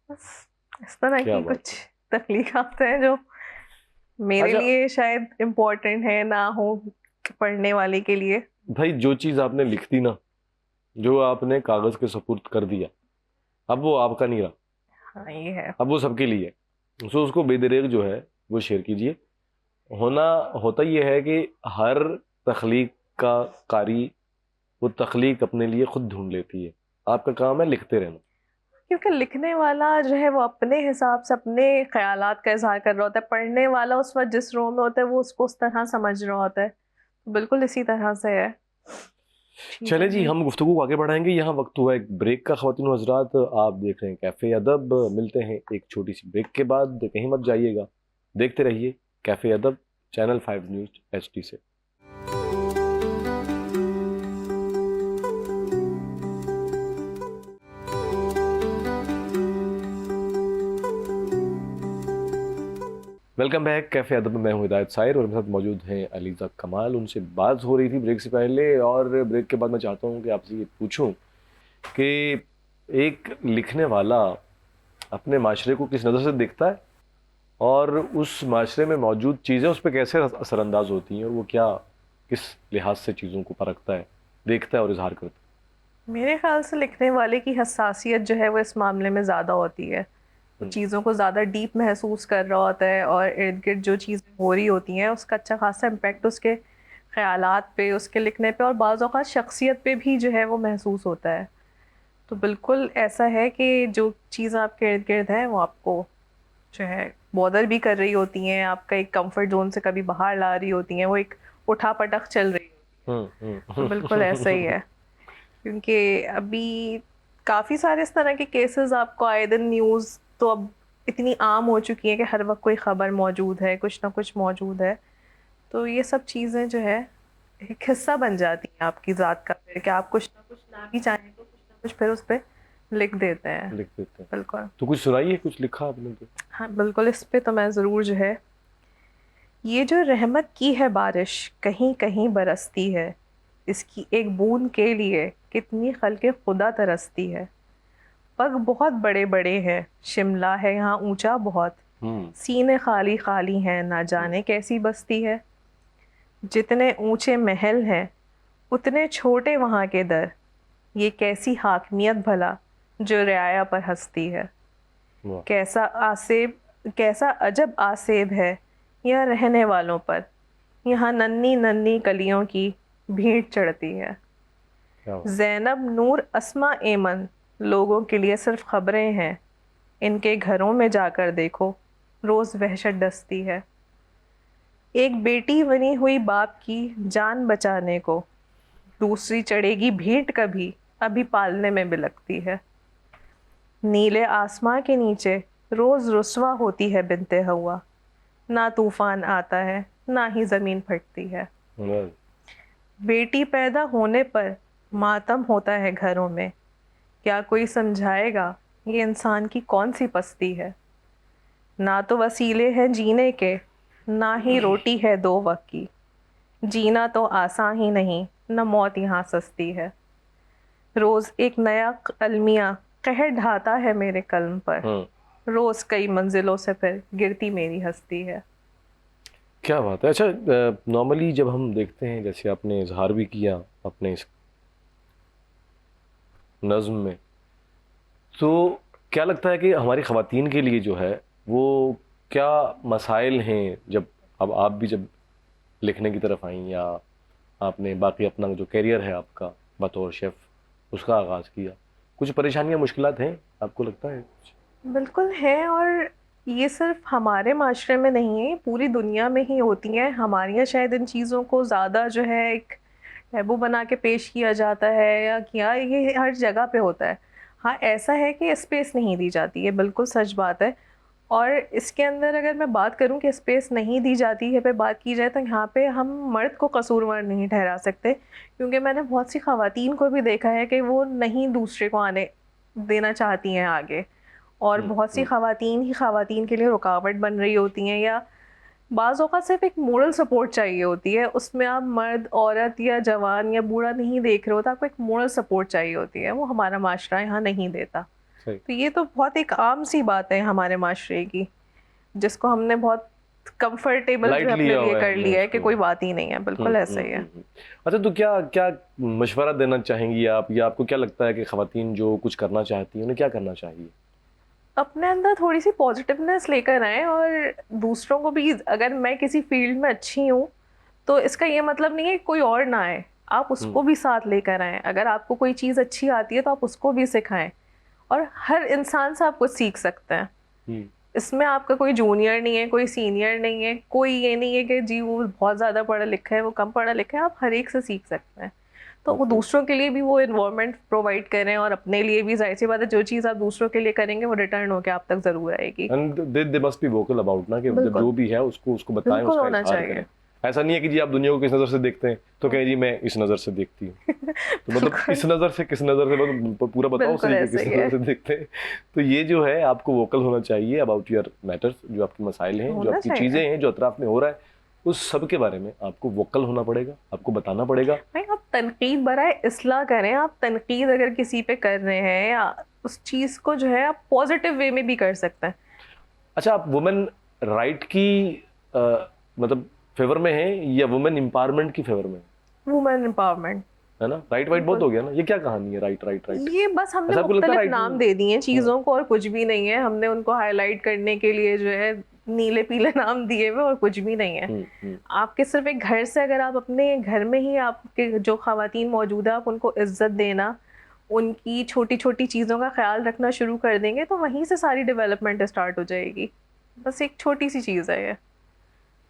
बस इस तरह क्या की बात। कुछ तख्लीकात हैं जो मेरे अच्छा लिए शायद इम्पोर्टेंट है, ना हो पढ़ने वाले के लिए। भाई, जो चीज आपने लिख दी ना, जो आपने कागज के सपुर्द कर दिया, अब वो आपका नहीं रहा, हाँ ये है। अब वो सबके लिए है। सो उसको बेदरेग जो है वो शेयर कीजिए। होना होता ये है कि हर तख्लीक का कारी वो तख्लीक अपने लिए खुद ढूंढ लेती है। आपका काम है लिखते रहना। क्योंकि लिखने वाला जो है वो अपने हिसाब से अपने ख्यालात का इजहार कर रहा होता है, पढ़ने वाला उस वक्त जिस रो में होता है वो उसको उस तरह समझ रहा होता है। तो बिल्कुल इसी तरह से है चले चीजें जी, भी। हम गुफ्तगू को आगे बढ़ाएंगे। यहाँ वक्त हुआ एक ब्रेक का। ख्वातीन व हज़रात, आप देख रहे हैं कैफे अदब। मिलते हैं एक छोटी सी ब्रेक के बाद। कहीं मत जाइएगा, देखते रहिए कैफे अदब, चैनल 5 न्यूज़ HD से। वेलकम बैक कैफे अदब में। मैं हूं हिदायत साहिर और मेरे साथ मौजूद हैं अलीज़ा कमाल। उनसे बात हो रही थी ब्रेक से पहले, और ब्रेक के बाद मैं चाहता हूं कि आपसे ये पूछूं कि एक लिखने वाला अपने माशरे को किस नज़र से देखता है, और उस माशरे में मौजूद चीज़ें उस पर कैसे असरअंदाज होती हैं, और वो क्या किस लिहाज से चीज़ों को परखता है, देखता है और इजहार करता मेरे ख्याल से लिखने वाले की हसासियत जो है वो इस मामले में ज़्यादा होती है। वो है। चीज़ों को ज़्यादा डीप महसूस कर रहा होता है और इर्द गिर्द जो चीज़ें हो रही होती हैं उसका अच्छा खासा इम्पेक्ट उसके ख़यालात पे, उसके लिखने पे और बाज़ औक़ात शख्सियत पे भी जो है वो महसूस होता है। तो बिल्कुल ऐसा है कि जो चीज़ आपके इर्द गिर्द है वो आपको जो है बॉदर भी कर रही होती हैं, आपका एक कंफर्ट जोन से कभी बाहर ला रही होती हैं, वो एक उठा-पटक चल रही है। तो बिल्कुल ऐसा ही है, क्योंकि अभी काफ़ी सारे इस तरह के केसेस आपको आए दिन न्यूज़ तो अब इतनी आम हो चुकी हैं कि हर वक्त कोई ख़बर मौजूद है, कुछ ना कुछ मौजूद है। तो ये सब चीज़ें जो है एक हिस्सा बन जाती हैं आपकी ज़ात का, फिर कि आप कुछ ना भी चाहें तो कुछ ना कुछ फिर उस पे लिख देते हैं। लिख देते हैं। बिल्कुल। तो कुछ सुनाइए, कुछ लिखा आपने तो। हाँ, बिल्कुल इस पे तो मैं ज़रूर जो है, ये जो रहमत की है बारिश कहीं-कहीं बरसती है, इसकी एक बूंद के लिए कितनी खल्क़े खुदा तरसती है। पग बहुत बड़े-बड़े हैं, शिमला है यहाँ ऊँचा बहुत, हम्म सीने खाली-खाली हैं, ना जाने कैसी बस्ती है। जितने ऊँचे महल हैं, उतने छोटे वहाँ के दर, ये कैसी हाकिमियत भला जो रियाया पर हँसती है। वाह, कैसा आसेब, कैसा अजब आसेब है यहाँ रहने वालों पर, यहाँ नन्ही-नन्ही कलियों की भीड़ चढ़ती है। क्या बात। ज़ैनब, नूर, अस्मा, एमन लोगों के लिए सिर्फ खबरें हैं, इनके घरों में जाकर देखो, रोज़ वहशत डसती है। एक बेटी बनी हुई बाप की जान बचाने को, दूसरी चढ़ेगी भेंट कभी, अभी पालने में बिलकती है। नीले आसमां के नीचे रोज़ रुस्वा होती है बिनते हवा, ना तूफान आता है, ना ही ज़मीन फटती है। वाह, बेटी पैदा होने पर मातम होता है घरों में, क्या कोई समझाएगा ये इंसान की कौन सी पस्ती है। ना तो वसीले हैं जीने के, ना ही रोटी है दो वक्त की, जीना तो आसान ही नहीं, न मौत यहाँ सस्ती है। रोज़ एक नया अलमिया कहर ढाता है मेरे कल्म पर, रोज़ कई मंजिलों से फिर गिरती मेरी हस्ती है। क्या बात है। अच्छा, नॉर्मली जब हम देखते हैं, जैसे आपने इजहार भी किया अपने इस नज्म में, तो क्या लगता है कि हमारी ख़वातीन के लिए जो है वो क्या मसाइल हैं, अब आप भी जब लिखने की तरफ आई या आपने बाकी अपना जो करियर है आपका बतौर शेफ़ उसका आगाज़ किया, कुछ परेशानियां मुश्किलात हैं आपको लगता है कुछ? बिल्कुल है, और ये सिर्फ हमारे माशरे में नहीं है, पूरी दुनिया में ही होती हैं। हमारे यहाँ शायद इन चीज़ों को ज़्यादा जो है एक टैबू बना के पेश किया जाता है, या किया ये हर जगह पे होता है। हाँ, ऐसा है कि स्पेस नहीं दी जाती है, बिल्कुल सच बात है। और इसके अंदर अगर मैं बात करूं कि स्पेस नहीं दी जाती है पे बात की जाए, तो यहाँ पे हम मर्द को कसूरवार नहीं ठहरा सकते, क्योंकि मैंने बहुत सी ख़वातीन को भी देखा है कि वो नहीं दूसरे को आने देना चाहती हैं आगे, और बहुत सी हम्म। ख़वातीन ही ख़वातीन के लिए रुकावट बन रही होती हैं, या बाज़ औक़ात सिर्फ एक मोरल सपोर्ट चाहिए होती है। उसमें आप मर्द, औरत या जवान या बूढ़ा नहीं देख रहे होता, आपको एक मोरल सपोर्ट चाहिए होती है, वो हमारा माशरा यहाँ नहीं देता। सही। तो ये तो बहुत एक आम सी बात है हमारे माशरे की, जिसको हमने बहुत कंफर्टेबल जो है लाइट अपने लिया लिए हुआ है कर हमने लिया है कि उसको। कोई बात ही नहीं है, बिल्कुल ऐसा ही है। अच्छा, तो क्या क्या मशवरा देना चाहेंगी आप, या आपको क्या लगता है कि ख़वातीन जो कुछ करना चाहती हैं उन्हें क्या करना चाहिए? अपने अंदर थोड़ी सी पॉजिटिवनेस लेकर आएँ, और दूसरों को भी, अगर मैं किसी फील्ड में अच्छी हूँ, तो इसका ये मतलब नहीं है कि कोई और ना आए, आप हम्म। उसको भी साथ लेकर आएँ। अगर आपको कोई चीज़ अच्छी आती है तो आप उसको भी सिखाएँ, और हर इंसान से आप कुछ सीख सकते हैं। हम्म। इसमें आपका कोई जूनियर नहीं है, कोई सीनियर नहीं है, कोई ये नहीं है कि जी वो बहुत ज़्यादा पढ़ा लिखा है, वो कम पढ़ा लिखा है, आप हर एक से सीख सकते हैं। तो वो ओके। दूसरों के लिए भी वो एनवायरनमेंट प्रोवाइड करें, और अपने लिए भी, ज़ाहिर सी बात है, जो चीज़ आप दूसरों के लिए करेंगे वो रिटर्न होके आप तक ज़रूर आएगी। And they must be vocal about ना, कि जब बिल्कुल, जो भी है उसको उसको बताएं, बिल्कुल उसका होना इजहार चाहिए। करें। ऐसा नहीं है कि जी आप दुनिया को किस नज़र से देखते हैं तो कहें जी मैं इस नज़र से देखती हूँ। तो मतलब बिल्कुल, इस नज़र से किस नज़र से, मतलब पूरा बताओ बिल्कुल सही कि ऐसा किस ही नज़र है, से देखते हैं। तो ये जो है आपको वोकल होना चाहिए अबाउट योर मैटर्स, जो आपके मसाइल हैं, जो होना आपकी चाहिए। चीज़ें हैं, जो अतराफ में हो रहा है, उस सब के बारे में आपको वोकल होना पड़ेगा, आपको बताना पड़ेगा। भाई, आप तनकीद बराए इस्लाह करें, आप तनकीद अगर किसी पे कर रहे हैं, या उस चीज़ को जो है आप पॉजिटिव वे में भी कर सकते हैं। अच्छा, आप वुमेन राइट की अ, मतलब फेवर में हैं या वुमेन एम्पावरमेंट की फेवर में हैं? वुमेन एम्पावरमेंट, है ना, राइट वाइट बहुत बिल्कुल। हो गया ना, ये क्या कहानी है राइट राइट राइट? ये बस हमने ऐसा आपको लगता है मुख्तलिफ राइट? नाम दे दिए हैं हम्म। चीज़ों को, और कुछ भी नहीं है। हमने उनको हाईलाइट करने के लिए जो है नीले पीले नाम दिए हुए, और कुछ भी नहीं है। हम्म। आपके सिर्फ एक घर से, अगर आप अपने घर में ही आपके जो ख़वातीन मौजूद है, आप उनको इज़्ज़त देना, उनकी छोटी-छोटी चीज़ों का ख़्याल रखना शुरू कर देंगे, तो वहीं से सारी डेवलपमेंट स्टार्ट हो जाएगी। बस एक छोटी-सी चीज़ है ये।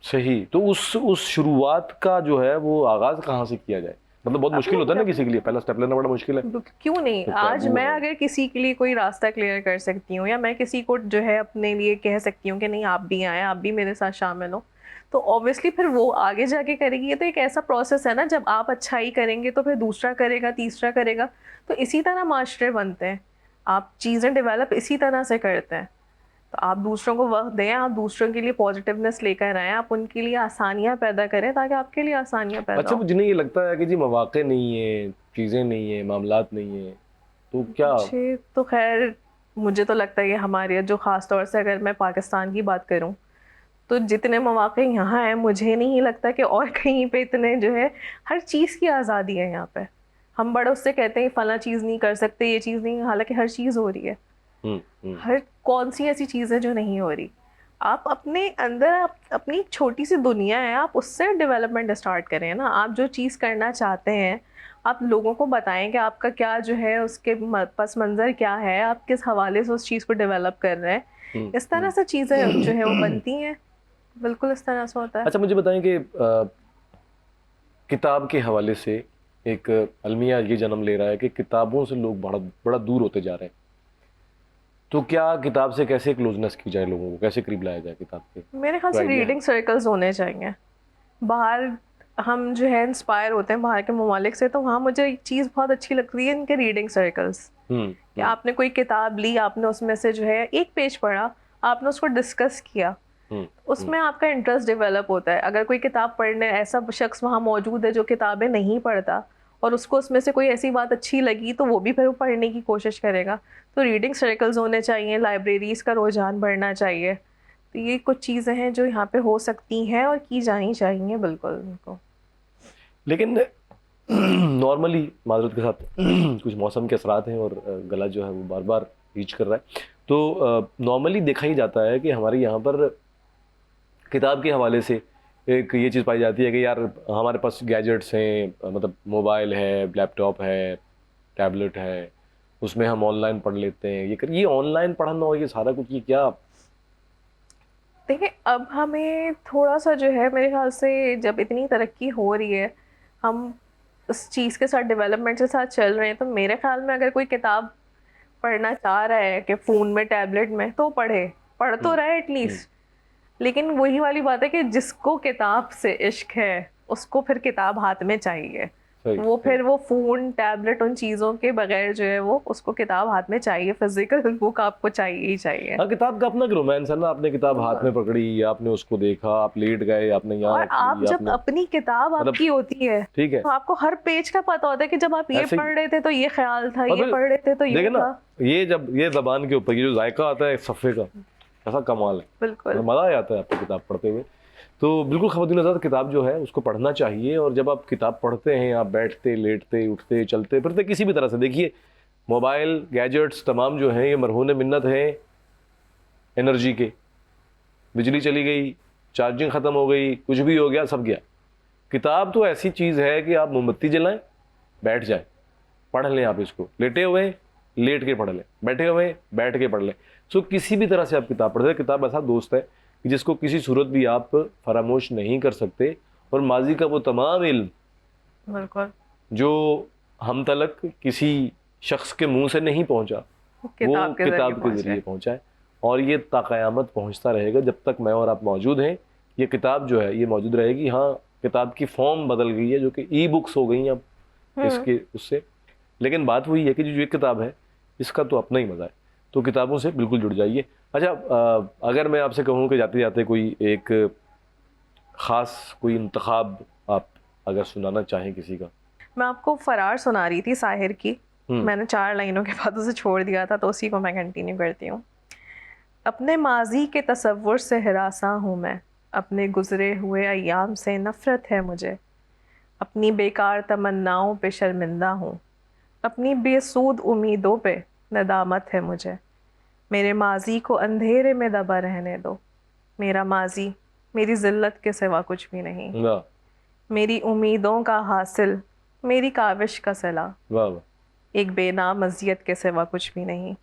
सही। तो उस शुरुआत का जो है वो आगाज कहाँ से किया जाए? मतलब बहुत मुश्किल अपने होता है ना घर किसी के लिए, पहला स्टेप लेना बड़ा मुश्किल है। क्यों नहीं, तो आज टैबू मैं है। अगर किसी के लिए कोई रास्ता क्लियर कर सकती हूँ, या मैं किसी को जो है अपने लिए कह सकती हूँ कि नहीं आप भी आए, आप भी मेरे साथ शामिल हो, तो ऑब्वियसली फिर वो आगे जाके करेगी। ये तो एक ऐसा प्रोसेस है ना, जब आप अच्छाई करेंगे तो फिर दूसरा करेगा, तीसरा करेगा, तो इसी तरह माशरे बनते हैं। आप चीज़ें डेवलप इसी तरह से करते हैं। तो आप दूसरों को वक्त दें, आप दूसरों के लिए पॉजिटिवनेस लेकर आएँ, आप उनके लिए आसानियाँ पैदा करें, ताकि आपके लिए आसानियाँ पैदा अच्छा, हों। मुझे नहीं ये लगता है कि जी मौक़े नहीं है, चीज़ें नहीं है, मामलात नहीं है, तो क्या? मुझे तो खैर, मुझे तो लगता है कि हमारे जो ख़ास तौर से अगर मैं पाकिस्तान की बात करूं, तो जितने मौक़े यहाँ हैं, मुझे नहीं लगता कि और कहीं पे इतने जो है, हर चीज़ की आज़ादी है यहाँ पे। हम बड़े उससे कहते हैं फला चीज़ नहीं कर सकते, ये चीज़ नहीं, हालांकि हर चीज़ हो रही है। हम्म। हर कौन सी ऐसी चीज़ है जो नहीं हो रही? आप अपने अंदर, आप अपनी एक छोटी सी दुनिया है, आप उससे डेवलपमेंट स्टार्ट करें ना। आप जो चीज़ करना चाहते हैं, आप लोगों को बताएं कि आपका क्या जो है, उसके पस मंज़र क्या है, आप किस हवाले से उस चीज़ को डेवलप कर रहे हैं। इस तरह हम्म। से चीज़ें जो है वो बनती हैं। बिल्कुल इस तरह से होता है। अच्छा, मुझे बताएं कि किताब के हवाले से एक अलमिया ये जन्म ले रहा है कि किताबों से लोग बड़ा बड़ा दूर होते जा रहे हैं। तो क्या किताब से कैसे क्लोजनेस की जाए, लोगों को कैसे करीब लाया जाए किताब के? मेरे ख्याल कोई से आइडिया है? रीडिंग सर्कल्स होने चाहिए। बाहर हम जो है इंस्पायर होते हैं बाहर के ममालिक से, तो वहाँ मुझे एक चीज़ बहुत अच्छी लगती है, इनके रीडिंग सर्कल्स। कि हम्म। आपने कोई किताब ली, आपने उसमें से जो है एक पेज पढ़ा, आपने उसको डिस्कस किया, हम्म। उसमें आपका इंटरेस्ट डेवलप होता है। अगर कोई किताब पढ़ने ऐसा शख्स वहाँ मौजूद है जो किताबें नहीं पढ़ता, और उसको उसमें से कोई ऐसी बात अच्छी लगी, तो वो भी फिर वो पढ़ने की कोशिश करेगा। तो रीडिंग सर्कल्स होने चाहिए, लाइब्रेरीज़ का रुझान बढ़ना चाहिए। तो ये कुछ चीज़ें हैं जो यहाँ पे हो सकती हैं और की जानी चाहिए, बिल्कुल उनको। लेकिन नॉर्मली माजरत के साथ कुछ मौसम के असरात हैं और गला जो है वो बार बार रीच कर रहा है। तो नॉर्मली देखा ही जाता है कि हमारे यहाँ पर किताब के हवाले से एक ये चीज़ पाई जाती है कि यार हमारे पास गैजेट्स हैं, मतलब मोबाइल है, लैपटॉप है, टैबलेट है, उसमें हम ऑनलाइन पढ़ लेते हैं। ये ऑनलाइन पढ़ना और ये सारा कुछ, ये क्या? देखिए, अब हमें थोड़ा-सा जो है मेरे ख़्याल से जब इतनी तरक्की हो रही है, हम उस चीज़ के साथ डेवलपमेंट के साथ चल रहे हैं, तो मेरे ख़्याल में अगर कोई किताब पढ़ना चाह रहा है कि फ़ोन में, टैबलेट में, तो पढ़े। पढ़ तो हम्म, रहा है हम्म, एटलीस्ट। लेकिन वही वाली बात है कि जिसको किताब से इश्क है, उसको फिर किताब हाथ में चाहिए। सही वो सही। फिर वो फ़ोन, टैबलेट उन चीज़ों के बगैर जो है वो उसको किताब हाथ में चाहिए, फ़िज़िकल बुक आपको चाहिए ही चाहिए। हाँ, किताब का अपना एक रोमांस है ना। आपने किताब हाथ में बिल्कुल। पकड़ी, आपने उसको देखा, आप लेट गए, आपने और यहाँ आप ली, जब आपने अपनी किताब मतलब, आपकी होती है, ठीक है, तो आपको हर पेज का पता होता है कि जब आप ये ऐसे ही। पढ़ रहे थे तो ये ख़्याल था, और ये फिर पढ़ रहे थे तो देखे ये ना, था। ये जब ये ज़बान के ऊपर ये जो जायका आता है सफ़े का, ऐसा कमाल है, बिल्कुल। मतलब मज़ा आ जाता है आपको किताब पढ़ते हुए। तो बिल्कुल ख़वातीन हज़रात, किताब जो है उसको पढ़ना चाहिए। और जब आप किताब पढ़ते हैं, आप बैठते, लेटते, उठते, चलते फिरते, किसी भी तरह से, देखिए मोबाइल, गैजेट्स तमाम जो हैं ये मरहून मिन्नत हैं एनर्जी के। बिजली चली गई, चार्जिंग ख़त्म हो गई, कुछ भी हो गया, सब गया। किताब तो ऐसी चीज़ है कि आप मोमबत्ती जलाएं, बैठ जाएं, पढ़ लें। आप इसको लेटे हुए लेट के पढ़ लें, बैठे हुए बैठ के पढ़ लें। सो किसी भी तरह से आप किताब पढ़ लें। किताब ऐसा दोस्त है कि जिसको किसी सूरत भी आप फरामोश नहीं कर सकते। और माजी का वो तमाम इल्म बिल्कुल। जो हम तलक किसी शख्स के मुंह से नहीं पहुंचा, वो किताब के ज़रिए किताब के पहुँच ज़रिए गए। पहुंचा है। और ये ता क़यामत पहुंचता रहेगा, जब तक मैं और आप मौजूद हैं ये किताब जो है ये मौजूद रहेगी। हाँ, किताब की फॉर्म बदल गई है, जो कि ई बुक्स हो गई हैं अब हुँ। इसके उससे। लेकिन बात वही है कि जो ये किताब है इसका तो अपना ही मज़ा है। तो किताबों से बिल्कुल जुड़ जाइए। अच्छा, अगर मैं आपसे कहूँ कि जाते जाते कोई एक ख़ास कोई इंतखाब आप अगर सुनाना चाहें किसी का। मैं आपको फरार सुना रही थी साहिर की। हम्म। मैंने 4 लाइनों के बाद उसे छोड़ दिया था, तो उसी को मैं कंटिन्यू करती हूँ। अपने माज़ी के तसव्वुर से हरासा हूँ मैं, अपने गुज़रे हुए अय्याम से नफ़रत है मुझे। अपनी बेकार तमन्नाओं पे शर्मिंदा हूँ, अपनी बेसूद उम्मीदों पे नदामत है मुझे। मेरे माज़ी को अंधेरे में दबा रहने दो। मेरा माज़ी मेरी ज़िल्लत के सिवा कुछ भी नहीं। वाह मेरी उम्मीदों का हासिल, मेरी काविश का सिला, वाह वाह। एक बेनाम अज़ियत के सिवा कुछ भी नहीं।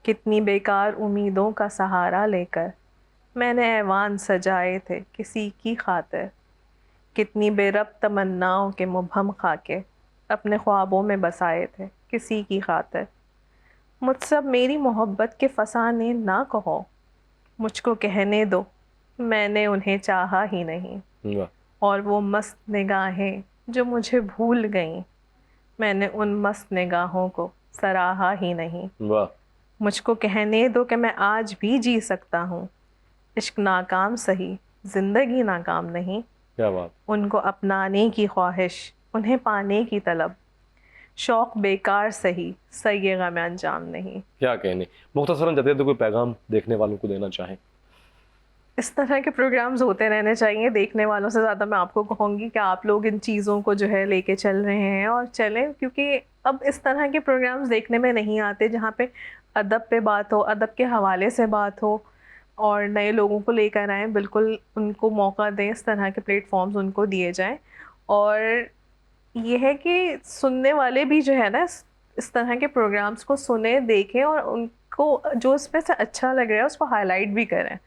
कितनी बेकार उम्मीदों का सहारा लेकर मैंने ऐवान सजाए थे किसी की खातिर। कितनी बेरब तमन्नाओं के मुबहम खाके अपने ख्वाबों में बसाए थे किसी की खातिर। मुझसे अब मेरी मोहब्बत के फसाने ना कहो, मुझको कहने दो मैंने उन्हें चाहा ही नहीं। वाह और वो मस्त निगाहें जो मुझे भूल गईं, मैंने उन मस्त निगाहों को सराहा ही नहीं। वाह। मुझको कहने दो कि मैं आज भी जी सकता हूँ। इश्क नाकाम सही, ज़िंदगी नाकाम नहीं। क्या बात। उनको अपनाने की ख्वाहिश, उन्हें पाने की तलब, शौक़ बेकार सही, सही गम अंजाम नहीं। क्या कहने। मुख्तसरन जाते तो कोई पैगाम देखने वालों को देना चाहें। इस तरह के प्रोग्राम्स होते रहने चाहिए। देखने वालों से ज़्यादा मैं आपको कहूँगी कि आप लोग इन चीज़ों को जो है लेके चल रहे हैं और चलें, क्योंकि अब इस तरह के प्रोग्राम्स देखने में नहीं आते जहाँ पे अदब पे बात हो, अदब के हवाले से बात हो और नए लोगों को लेकर आएँ। बिल्कुल उनको मौका दें, इस तरह के प्लेटफॉर्म्स उनको दिए जाएँ। और ये है कि सुनने वाले भी जो है ना इस तरह के प्रोग्राम्स को सुने, देखें और उनको जो इसमें से अच्छा लग रहा है उसको हाईलाइट भी करें।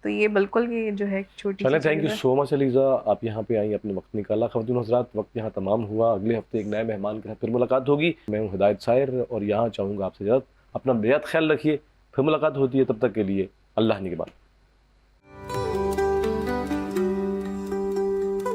तो ये बिल्कुल ये जो है एक छोटी चलें, सी थैंक यू चीज़ है। सो मच अलीज़ा, आप यहाँ पे आई, अपने वक्त निकाला। ख़वातीन हज़रात, वक्त यहाँ तमाम हुआ। अगले हफ्ते एक नए मेहमान के साथ फिर मुलाकात होगी। मैं हूँ हिदायत सायर और यहाँ चाहूँगा आपसे इजाज़त। अपना बेहद ख्याल रखिए। फिर मुलाकात होती है, तब तक के लिए अल्लाह निगहबान।